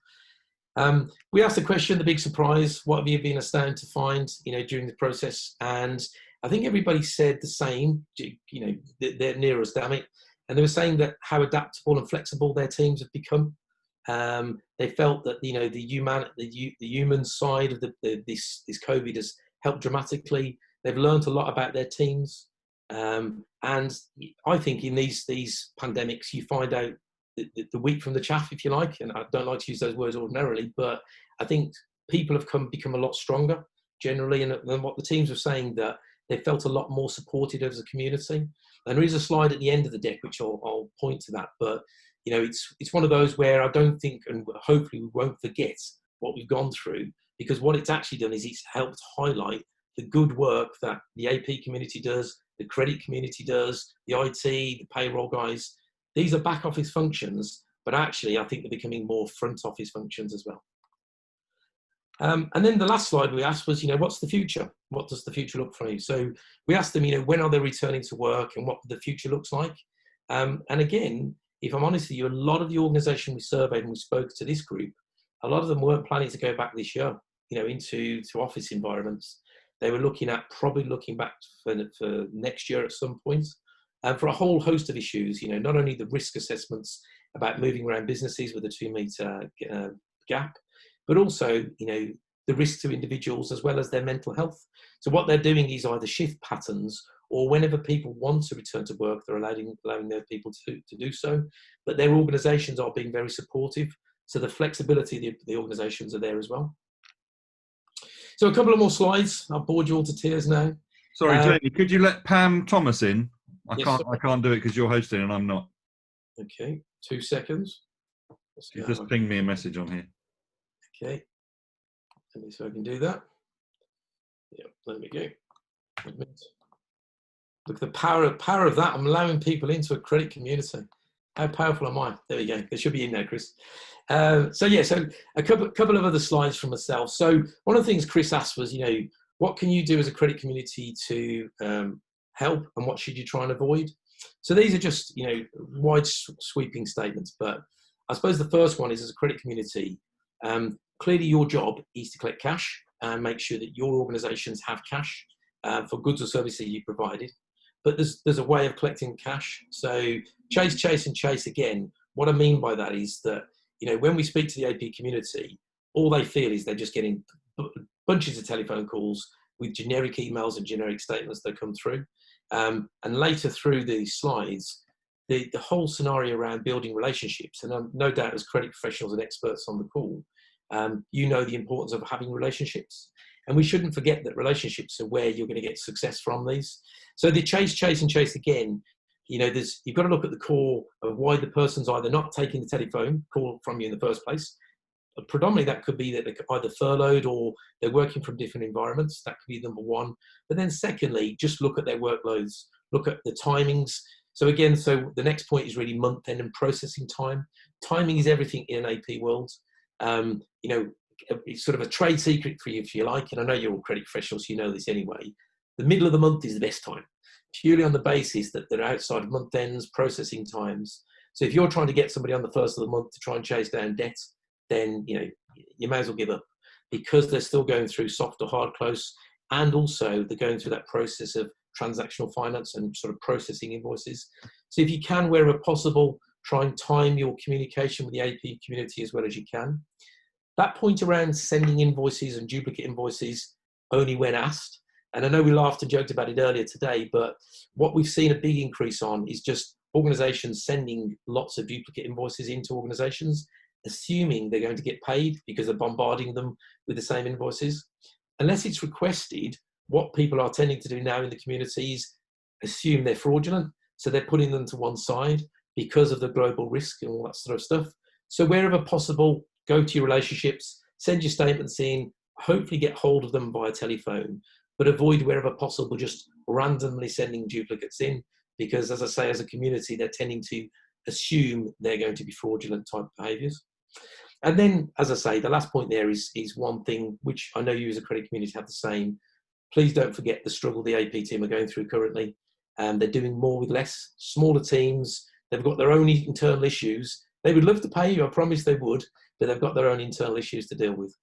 We asked the question, the big surprise, what have you been astounded to find, you know, during the process? And I think everybody said the same, you know, they're near us, damn it. And they were saying that how adaptable and flexible their teams have become. They felt that, you know, the human side of this COVID has helped dramatically. They've learned a lot about their teams. And I think in these pandemics, you find out the wheat from the chaff, if you like, and I don't like to use those words ordinarily, but I think people have become a lot stronger generally, and then what the teams were saying, that they felt a lot more supported as a community. And there is a slide at the end of the deck which I'll point to that, but you know, it's one of those where I don't think, and hopefully we won't forget what we've gone through, because what it's actually done is it's helped highlight the good work that the AP community does, the credit community does, the IT, the payroll guys. These are back office functions, but actually I think they're becoming more front office functions as well. And then the last slide we asked was, you know, what's the future? What does the future look for you? So we asked them, you know, when are they returning to work and what the future looks like? And again, if I'm honest with you, a lot of the organisation we surveyed and we spoke to this group, a lot of them weren't planning to go back this year, you know, into office environments. They were probably looking back for next year at some point. And for a whole host of issues, you know, not only the risk assessments about moving around businesses with a 2-metre gap, but also, you know, the risk to individuals as well as their mental health. So what they're doing is either shift patterns, or whenever people want to return to work, they're allowing their people to do so. But their organisations are being very supportive. So the flexibility of the organisations are there as well. So a couple of more slides. I've bored you all to tears now. Sorry, Jamie, could you let Pam Thomas in? I can't do it because you're hosting and I'm not. Okay, 2 seconds. You just pinged me a message on here. Okay, let me see if I can do that. Yeah, there we go. Look at the power of that. I'm allowing people into a credit community. How powerful am I? There we go. They should be in there, Chris. So a couple of other slides from myself. So one of the things Chris asked was, you know, what can you do as a credit community to help, and what should you try and avoid? So these are just, you know, wide sweeping statements, but I suppose the first one is, as a credit community, clearly your job is to collect cash and make sure that your organisations have cash for goods or services you provided. But there's a way of collecting cash. So chase again. What I mean by that is that, you know, when we speak to the AP community, all they feel is they're just getting bunches of telephone calls with generic emails and generic statements that come through. And later through the slides, the whole scenario around building relationships, and no doubt as credit professionals and experts on the call, you know the importance of having relationships. And we shouldn't forget that relationships are where you're going to get success from these. So the chase again, you know, you've got to look at the core of why the person's either not taking the telephone call from you in the first place, predominantly that could be that they're either furloughed or they're working from different environments. That could be number one. But then secondly, just look at their workloads, look at the timings. So again, so the next point is really month end and processing time. Timing is everything in an AP world. You know, it's sort of a trade secret for you, if you like, and I know you're all credit professionals, so you know this anyway. The middle of the month is the best time, purely on the basis that they're outside of month ends, processing times. So if you're trying to get somebody on the first of the month to try and chase down debt, then you know you may as well give up, because they're still going through soft or hard close, and also they're going through that process of transactional finance and sort of processing invoices. So if you can, wherever possible, try and time your communication with the AP community as well as you can. That point around sending invoices and duplicate invoices only when asked, and I know we laughed and joked about it earlier today, but what we've seen a big increase on is just organizations sending lots of duplicate invoices into organizations, assuming they're going to get paid because they're bombarding them with the same invoices. Unless it's requested, what people are tending to do now in the communities assume they're fraudulent, so they're putting them to one side because of the global risk and all that sort of stuff. So wherever possible, go to your relationships, send your statements in, hopefully get hold of them via telephone, but avoid wherever possible just randomly sending duplicates in, because as I say, as a community, they're tending to assume they're going to be fraudulent type behaviours. And then, as I say, the last point there is one thing which I know you as a credit community have the same. Please don't forget the struggle the AP team are going through currently. They're doing more with less, smaller teams. They've got their own internal issues. They would love to pay you, I promise they would, but they've got their own internal issues to deal with.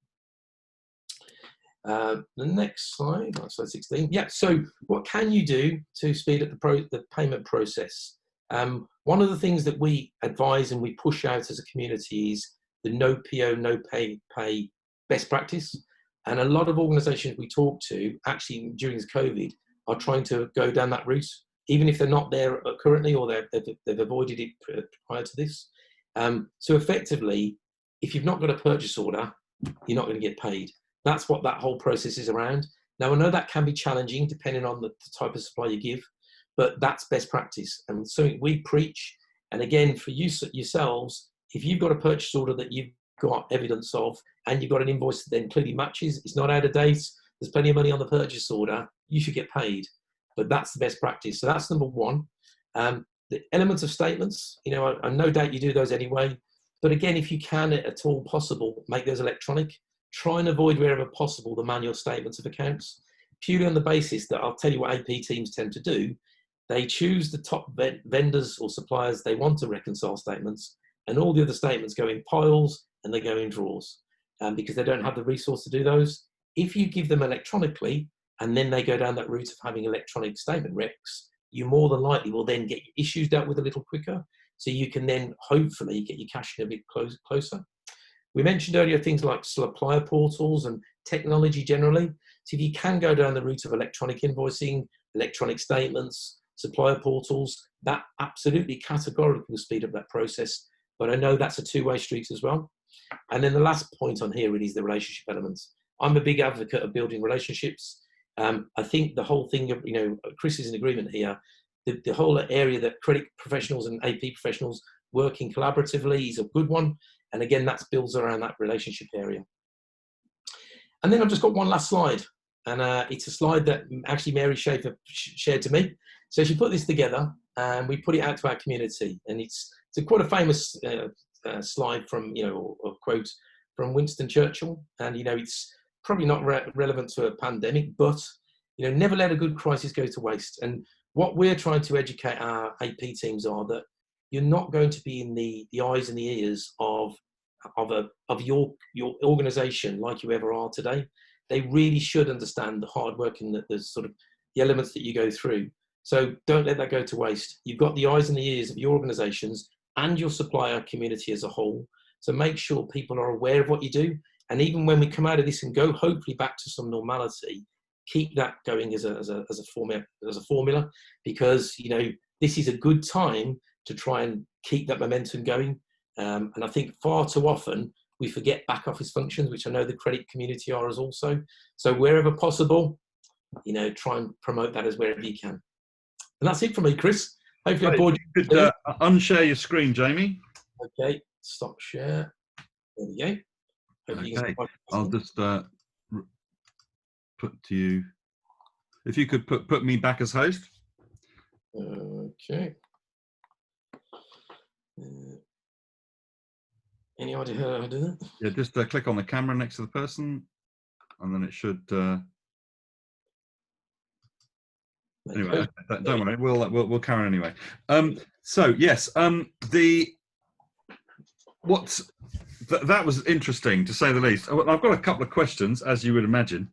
The next slide, slide 16. Yeah, so what can you do to speed up the payment process? One of the things that we advise and we push out as a community is the no PO, no pay best practice. And a lot of organizations we talk to, actually during this COVID, are trying to go down that route, even if they're not there currently or they've avoided it prior to this. So effectively, if you've not got a purchase order, you're not going to get paid. That's what that whole process is around. Now, I know that can be challenging depending on the type of supply you give, but that's best practice and something we preach. And again, for you yourselves, if you've got a purchase order that you've got evidence of and you've got an invoice that then clearly matches, it's not out of date, there's plenty of money on the purchase order, you should get paid. But that's the best practice. So that's number one. The elements of statements, you know, I no doubt you do those anyway. But again, if you can at all possible, make those electronic. Try and avoid wherever possible the manual statements of accounts, purely on the basis that I'll tell you what AP teams tend to do. They choose the top vendors or suppliers they want to reconcile statements, and all the other statements go in piles and they go in drawers because they don't have the resource to do those. If you give them electronically and then they go down that route of having electronic statement recs, you more than likely will then get your issues dealt with a little quicker, so you can then hopefully get your cash in a bit closer. We mentioned earlier things like supplier portals and technology generally. So if you can go down the route of electronic invoicing, electronic statements, supplier portals, that absolutely categorically will speed up that process. But I know that's a two-way street as well. And then the last point on here really is the relationship elements. I'm a big advocate of building relationships. I think the whole thing of, you know, Chris is in agreement here, the whole area that credit professionals and AP professionals working collaboratively is a good one. And again, that builds around that relationship area. And then I've just got one last slide. And it's a slide that actually Mary Schaefer shared to me. So she put this together and we put it out to our community. And it's quite a famous slide from, you know, or quote from Winston Churchill. And, you know, it's probably not relevant to a pandemic, but, you know, never let a good crisis go to waste. And what we're trying to educate our AP teams are that you're not going to be in the eyes and the ears of your organization like you ever are today. They really should understand the hard work and the sort of the elements that you go through. So don't let that go to waste. You've got the eyes and the ears of your organizations and your supplier community as a whole. So make sure people are aware of what you do. And even when we come out of this and go hopefully back to some normality, keep that going as a formula, because, you know, this is a good time to try and keep that momentum going. And I think far too often we forget back office functions, which I know the credit community are as also. So wherever possible, you know, try and promote that as wherever you can. And that's it from me, Chris. Hopefully I bored you. Could unshare your screen, Jamie. Okay, stop share. There we go. Hopefully you can Okay, see my I'll screen. just put to you, if you could put me back as host. Okay. Any idea how to do that? Yeah, just click on the camera next to the person, and then it should. Anyway, don't worry, we'll carry on anyway. So yes, that was interesting to say the least. I've got a couple of questions, as you would imagine.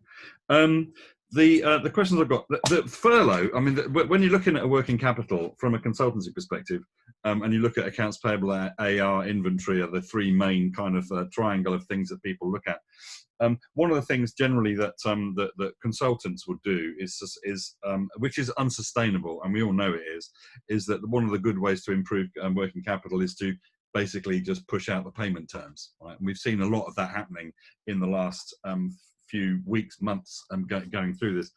The questions I've got, the furlough. I mean, when you're looking at a working capital from a consultancy perspective, and you look at accounts payable, AR, inventory are the three main kind of triangle of things that people look at. One of the things generally that that consultants would do is which is unsustainable, and we all know it is that one of the good ways to improve working capital is to basically just push out the payment terms. Right? And we've seen a lot of that happening in the last few weeks, months, going through this.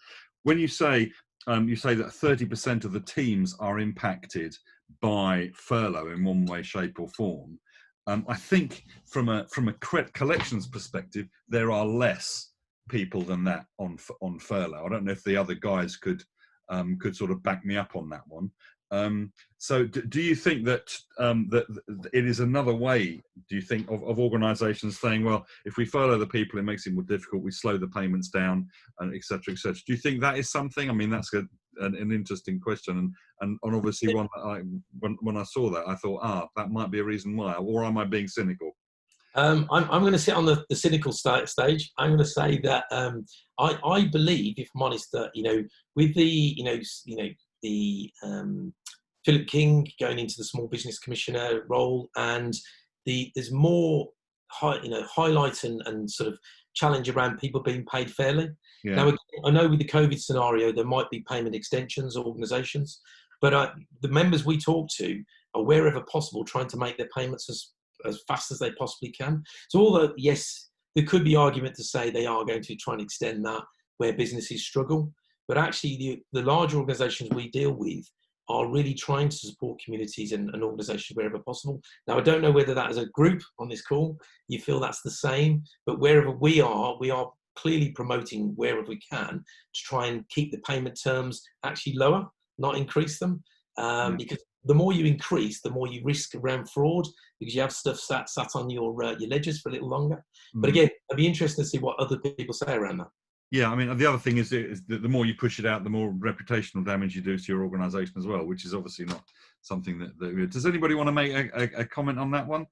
When you say that 30% of the teams are impacted by furlough in one way, shape, or form, I think from a collections perspective, there are less people than that on furlough. I don't know if the other guys could sort of back me up on that one. So do you think that that it is another way, do you think, of organisations saying, well, if we furlough the people, it makes it more difficult, we slow the payments down, and et cetera, et cetera. Do you think that is something? I mean, that's an interesting question, and obviously one when I saw that, I thought, that might be a reason why, or am I being cynical? I'm going to sit on the cynical stage. I'm going to say that I believe, if I'm honest, that with the Philip King going into the Small Business Commissioner role, and there's more highlight and sort of challenge around people being paid fairly. Yeah. Now, I know with the COVID scenario, there might be payment extensions or organisations, but the members we talk to are wherever possible trying to make their payments as fast as they possibly can. So although, yes, there could be argument to say they are going to try and extend that where businesses struggle, but actually the larger organisations we deal with are really trying to support communities and organisations wherever possible. Now, I don't know whether that as a group on this call, you feel that's the same, but wherever we are clearly promoting wherever we can to try and keep the payment terms actually lower, not increase them. Because the more you increase, the more you risk around fraud, because you have stuff sat on your ledgers for a little longer. But again, I'd be interested to see what other people say around that. Yeah, I mean, the other thing is that the more you push it out, the more reputational damage you do to your organisation as well, which is obviously not something that. Does anybody want to make a comment on that one?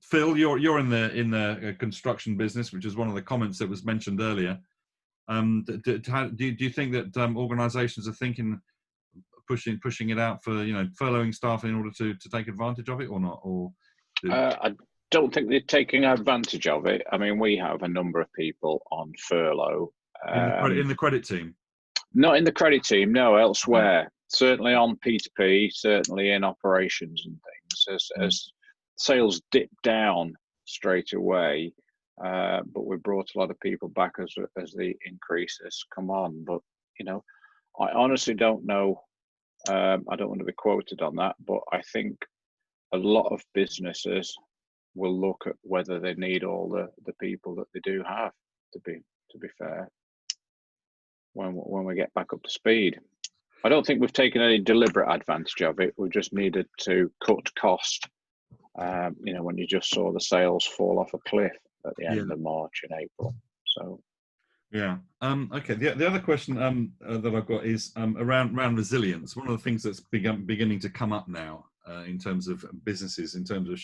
Phil, you're in the construction business, which is one of the comments that was mentioned earlier. Do you think that organisations are thinking pushing it out for furloughing staff in order to take advantage of it or not? Or I don't think they're taking advantage of it. I mean, we have a number of people on furlough. In the credit team? Not in the credit team, no, elsewhere. Certainly on P2P, certainly in operations and things. As sales dip down straight away, but we brought a lot of people back as the increases come on. But, I honestly don't know. I don't want to be quoted on that, but I think a lot of businesses will look at whether they need all the people that they do have, to be fair, when we get back up to speed. I don't think we've taken any deliberate advantage of it. We just needed to cut cost. When you just saw the sales fall off a cliff at the end of March and April. So. Yeah. Okay. The other question that I've got is around resilience. One of the things that's beginning to come up now in terms of businesses, in terms of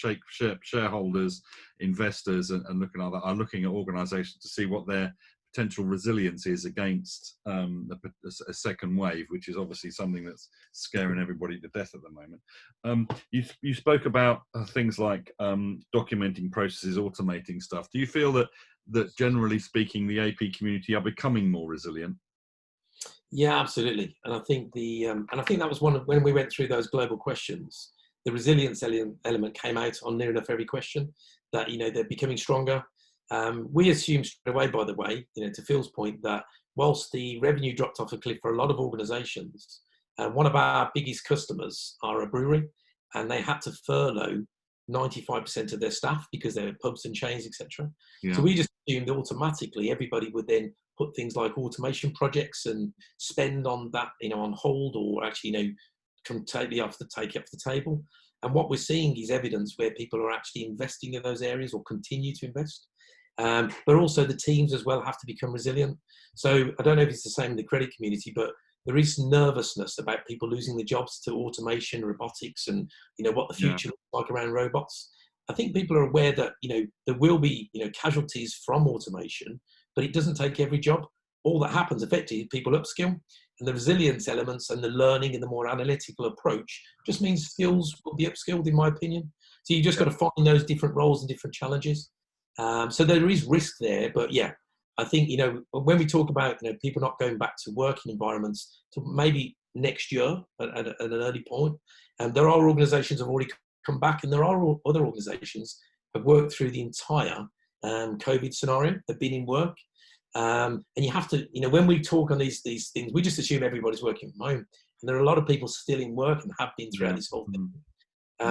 shareholders, investors, and looking at that, are looking at organisations to see what their potential resilience is against a second wave, which is obviously something that's scaring everybody to death at the moment. You spoke about things like documenting processes, automating stuff. Do you feel that generally speaking, the AP community are becoming more resilient? Yeah, absolutely. And I think that was one of when we went through those global questions, the resilience element came out on near enough every question, that they're becoming stronger. We assume straight away, by the way, to Phil's point, that whilst the revenue dropped off a cliff for a lot of organisations, one of our biggest customers are a brewery, and they had to furlough 95% of their staff because they're pubs and chains, etc. Yeah. So we just assumed automatically everybody would then put things like automation projects and spend on that, on hold, or actually, take it off the table. And what we're seeing is evidence where people are actually investing in those areas or continue to invest. But also the teams as well have to become resilient. So I don't know if it's the same in the credit community, but there is nervousness about people losing their jobs to automation, robotics, and what the future looks like around robots. I think people are aware that there will be casualties from automation, but it doesn't take every job. All that happens effectively is people upskill, and the resilience elements and the learning and the more analytical approach just means skills will be upskilled, in my opinion. So you just got to find those different roles and different challenges. So there is risk there, but yeah, I think, when we talk about, people not going back to working environments to maybe next year at an early point, there are organizations that have already come back, and there are other organizations that have worked through the entire COVID scenario, have been in work. And you have to, when we talk on these things, we just assume everybody's working from home. And there are a lot of people still in work and have been throughout this whole thing.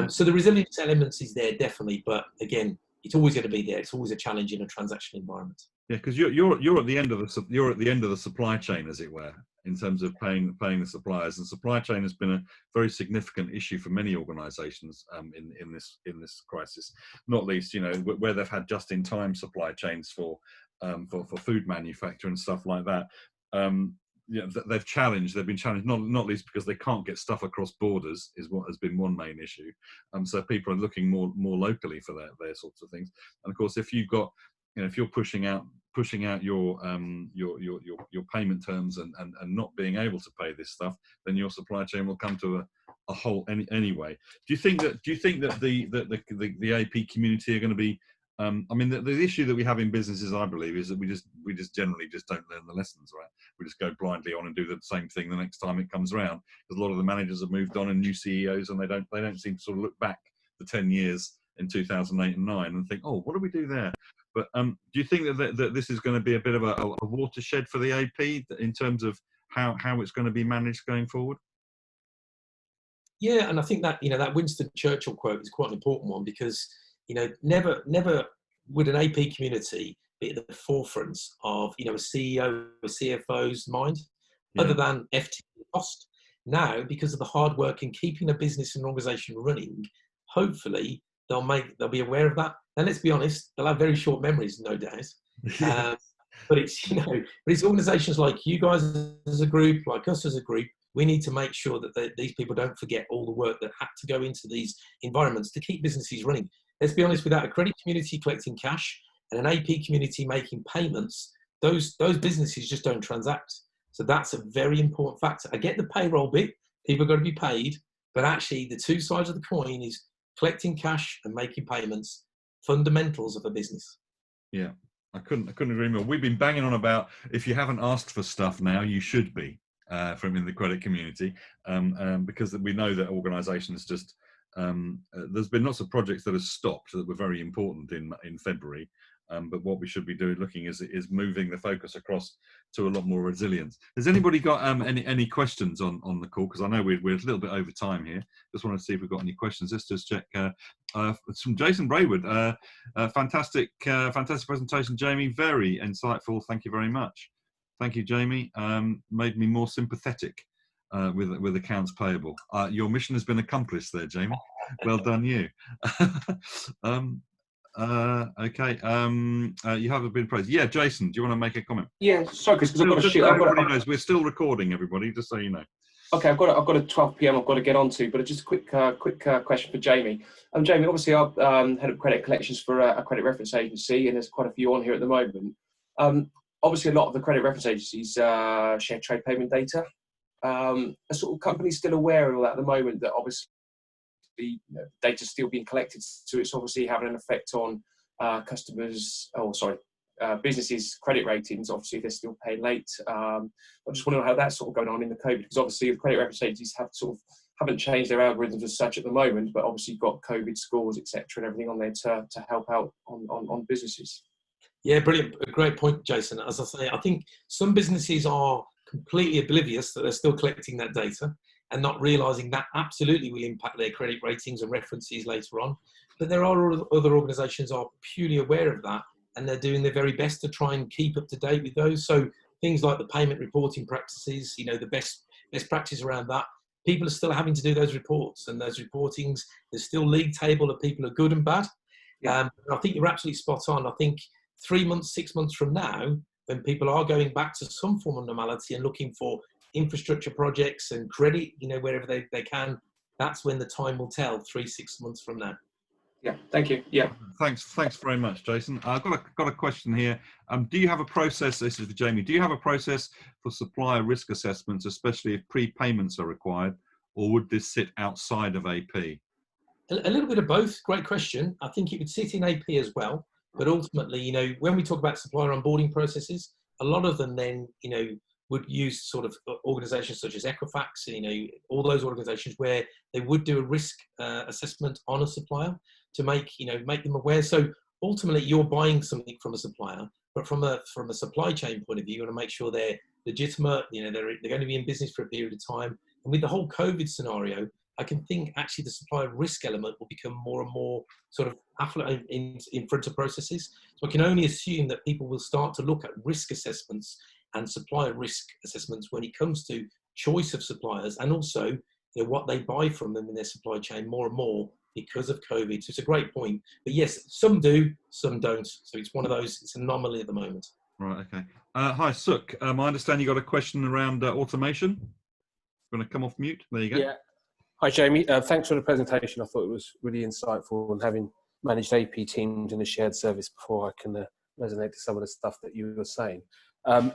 So the resilience elements is there, definitely. But again, it's always going to be there. It's always a challenge in a transaction environment. Yeah, because you're at the end of the supply chain, as it were, in terms of paying the suppliers. And supply chain has been a very significant issue for many organisations in this crisis. Not least, where they've had just-in-time supply chains for food manufacture and stuff like that. They've been challenged, not least because they can't get stuff across borders, is what has been one main issue. So people are looking more locally for their sorts of things. And of course, if you've got, if you're pushing out your payment terms and not being able to pay this stuff, then your supply chain will come to a halt anyway. Do you think that the AP community are going to be? The issue that we have in businesses, I believe, is that we just generally just don't learn the lessons, right? We just go blindly on and do the same thing the next time it comes around, because a lot of the managers have moved on and new CEOs, and they don't seem to sort of look back the 10 years in 2008 and 9 and think, oh, what do we do there? But do you think that this is going to be a bit of a watershed for the AP in terms of how it's going to be managed going forward? Yeah, and I think that that Winston Churchill quote is quite an important one, because never would an AP community be at the forefront of a CEO, a CFO's mind, other than FTE cost. Now, because of the hard work in keeping a business and organisation running, hopefully they'll be aware of that. And let's be honest, they'll have very short memories, no doubt. But it's organisations like you guys as a group, like us as a group. We need to make sure that these people don't forget all the work that had to go into these environments to keep businesses running. Let's be honest, without a credit community collecting cash and an AP community making payments, those businesses just don't transact. So that's a very important factor. I get the payroll bit, people are going to be paid, but actually the two sides of the coin is collecting cash and making payments, fundamentals of a business. Yeah, I couldn't agree more. We've been banging on about, if you haven't asked for stuff now, you should be from in the credit community, because we know that organisations just, there's been lots of projects that have stopped that were very important in February, but what we should be looking is moving the focus across to a lot more resilience. Has anybody got any questions on the call? Because I know we're a little bit over time here. Just want to see if we've got any questions. Let's just check. It's from Jason Brayward. Fantastic presentation, Jamie. Very insightful. Thank you very much. Thank you, Jamie. Made me more sympathetic with accounts payable. Your mission has been accomplished there, Jamie. Well done, you. Okay. You haven't been praised. Yeah, Jason, do you want to make a comment? Yeah, sorry, because I've got to shoot. Everybody knows we're still recording, everybody, just so you know. Okay, I've got a 12 p.m. I've got to get on to, but just a quick question for Jamie. Jamie, obviously, I'm head of credit collections for a credit reference agency, and there's quite a few on here at the moment. Obviously, a lot of the credit reference agencies share trade payment data. Are sort of companies still aware of all that at the moment, that obviously data's still being collected, so it's obviously having an effect on businesses' credit ratings, obviously they're still paying late. I just want to know how that's sort of going on in the COVID, because obviously the credit reference agencies haven't changed their algorithms as such at the moment, but obviously you've got COVID scores, etc., and everything on there to help out on businesses. Yeah, brilliant. A great point, Jason. As I say, I think some businesses are completely oblivious that they're still collecting that data and not realising that absolutely will impact their credit ratings and references later on. But there are other organisations are purely aware of that, and they're doing their very best to try and keep up to date with those. So things like the payment reporting practices, you know, the best practice around that. People are still having to do those reports and those reportings. There's still league table of people are good and bad. Yeah. I think you're absolutely spot on. I think 3 months, 6 months from now, when people are going back to some form of normality and looking for infrastructure projects and credit, you know, wherever they can, that's when the time will tell, 3-6 months from now. Yeah, thank you. Yeah. Thanks very much, Jason. I've got a question here. Do you have a process, this is for Jamie, do you have a process for supplier risk assessments, especially if prepayments are required, or would this sit outside of AP? A little bit of both. Great question. I think it would sit in AP as well, but ultimately, you know, when we talk about supplier onboarding processes, a lot of them then, you know, would use sort of organisations such as Equifax, you know, all those organisations where they would do a risk assessment on a supplier to make them aware. So ultimately, you're buying something from a supplier, but from a supply chain point of view, you want to make sure they're legitimate. You know, they're going to be in business for a period of time. And with the whole COVID scenario, I can think actually the supplier risk element will become more and more sort of affluent in front of processes. So I can only assume that people will start to look at risk assessments and supplier risk assessments when it comes to choice of suppliers, and also, you know, what they buy from them in their supply chain more and more because of COVID. So it's a great point. But yes, some do, some don't. So it's one of those, it's an anomaly at the moment. Right, okay. Hi, Suk. I understand you got a question around automation. Going to come off mute? There you go. Yeah. Hi, Jamie. Thanks for the presentation. I thought it was really insightful, and having managed AP teams in a shared service before, I can resonate to some of the stuff that you were saying. I've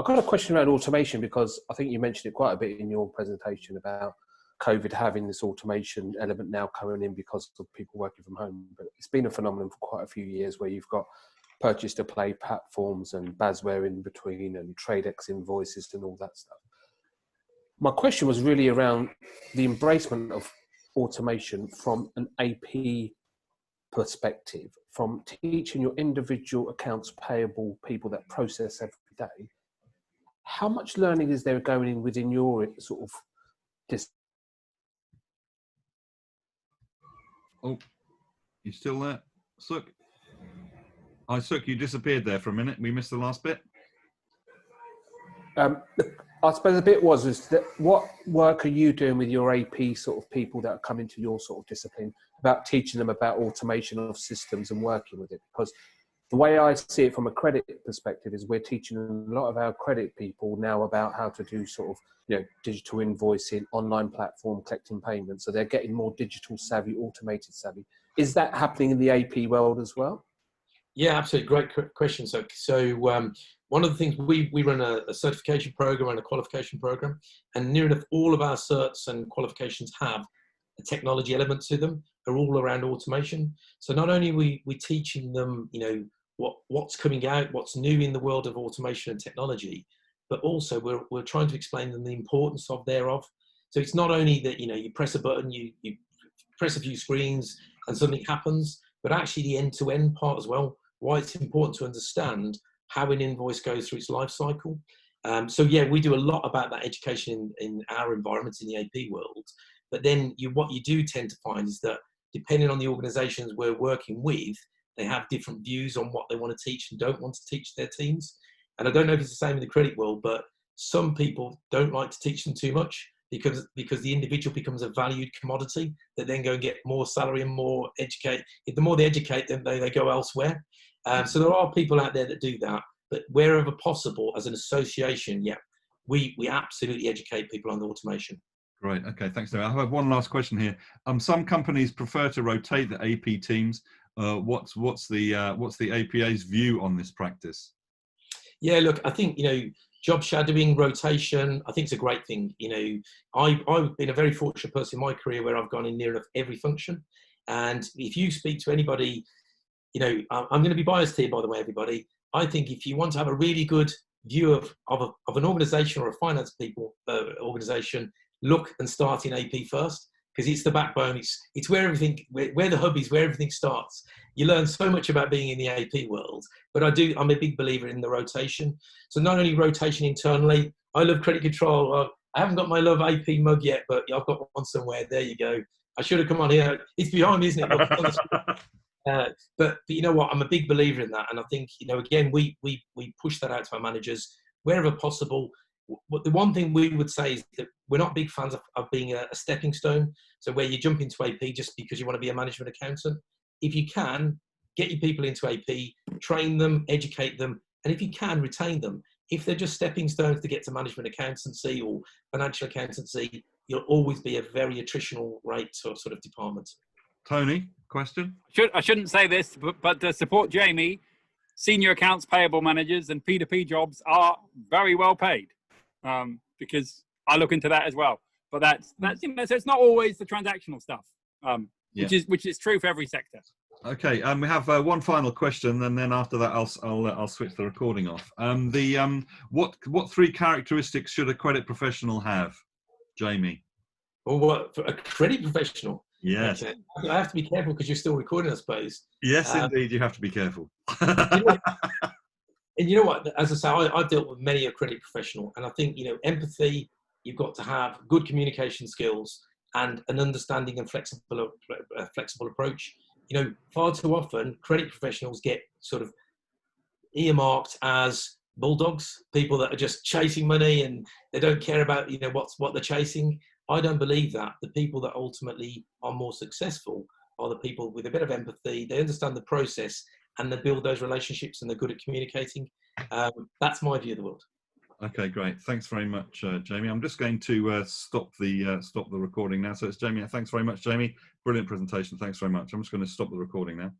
got a question around automation, because I think you mentioned it quite a bit in your presentation about COVID having this automation element now coming in because of people working from home. But it's been a phenomenon for quite a few years where you've got purchase to pay platforms and Basware in between and TradeX invoices and all that stuff. My question was really around the embracement of automation from an AP perspective, from teaching your individual accounts payable people that process every day. How much learning is there going in within your sort of Oh, you still there, Suk? Hi, Suk, you disappeared there for a minute. We missed the last bit. I suppose the bit was that what work are you doing with your AP sort of people that are coming to your sort of discipline about teaching them about automation of systems and working with it? Because the way I see it from a credit perspective is we're teaching a lot of our credit people now about how to do sort of, you know, digital invoicing, online platform, collecting payments. So they're getting more digital savvy, automated savvy. Is that happening in the AP world as well? Yeah, absolutely. Great question. So one of the things, we run a certification program and a qualification program, and near enough all of our certs and qualifications have a technology element to them. They're all around automation. So not only are we teaching them, you know, what's coming out, what's new in the world of automation and technology, but also we're trying to explain them the importance of thereof. So it's not only that, you know, you press a button, you press a few screens and something happens, but actually the end-to-end part as well, why it's important to understand how an invoice goes through its life cycle. So yeah, we do a lot about that education in our environments in the AP world. But then what you do tend to find is that depending on the organizations we're working with, they have different views on what they want to teach and don't want to teach their teams. And I don't know if it's the same in the credit world, but some people don't like to teach them too much because the individual becomes a valued commodity that then go and get more salary and more educate. If the more they educate them, they go elsewhere. So there are people out there that do that, but wherever possible as an association, yeah, we absolutely educate people on the automation. Great. Okay. Thanks. I have one last question here. Some companies prefer to rotate the AP teams. What's the APA's view on this practice? Yeah, look, I think, you know, job shadowing, rotation, I think it's a great thing. You know, I've been a very fortunate person in my career where I've gone in near enough every function. And if you speak to anybody, you know, I'm going to be biased here, by the way, everybody. I think if you want to have a really good view of an organization or a finance people organization, look and start in AP first, because it's the backbone. It's where everything, where the hub is, where everything starts. You learn so much about being in the AP world, but I'm a big believer in the rotation. So not only rotation internally, I love credit control. I haven't got my love AP mug yet, but I've got one somewhere. There you go. I should have come on here. It's behind me, isn't it? Look, but you know what? I'm a big believer in that, and I think, you know, again, we push that out to our managers wherever possible. The one thing we would say is that we're not big fans of being a stepping stone. So where you jump into AP just because you want to be a management accountant. If you can, get your people into AP, train them, educate them, and if you can, retain them. If they're just stepping stones to get to management accountancy or financial accountancy, you'll always be a very attritional rate sort of department. Tony, question? I shouldn't say this, but to support Jamie, senior accounts payable managers and P2P jobs are very well paid, because I look into that as well. But that's you know, so it's not always the transactional stuff, which is true for every sector. Okay, we have one final question, and then after that, I'll switch the recording off. What 3 characteristics should a credit professional have, Jamie? Or what, for a credit professional? Yes. Okay. I have to be careful because you're still recording, I suppose. Yes, indeed, you have to be careful. And you know what? As I say, I've dealt with many a credit professional, and I think, you know, empathy. You've got to have good communication skills and an understanding and flexible approach. You know, far too often, credit professionals get sort of earmarked as bulldogs, people that are just chasing money and they don't care about, you know, what they're chasing. I don't believe that. The people that ultimately are more successful are the people with a bit of empathy. They understand the process and they build those relationships and they're good at communicating. That's my view of the world. Okay, great. Thanks very much, Jamie. I'm just going to stop the recording now. So it's Jamie. Thanks very much, Jamie. Brilliant presentation. Thanks very much. I'm just going to stop the recording now.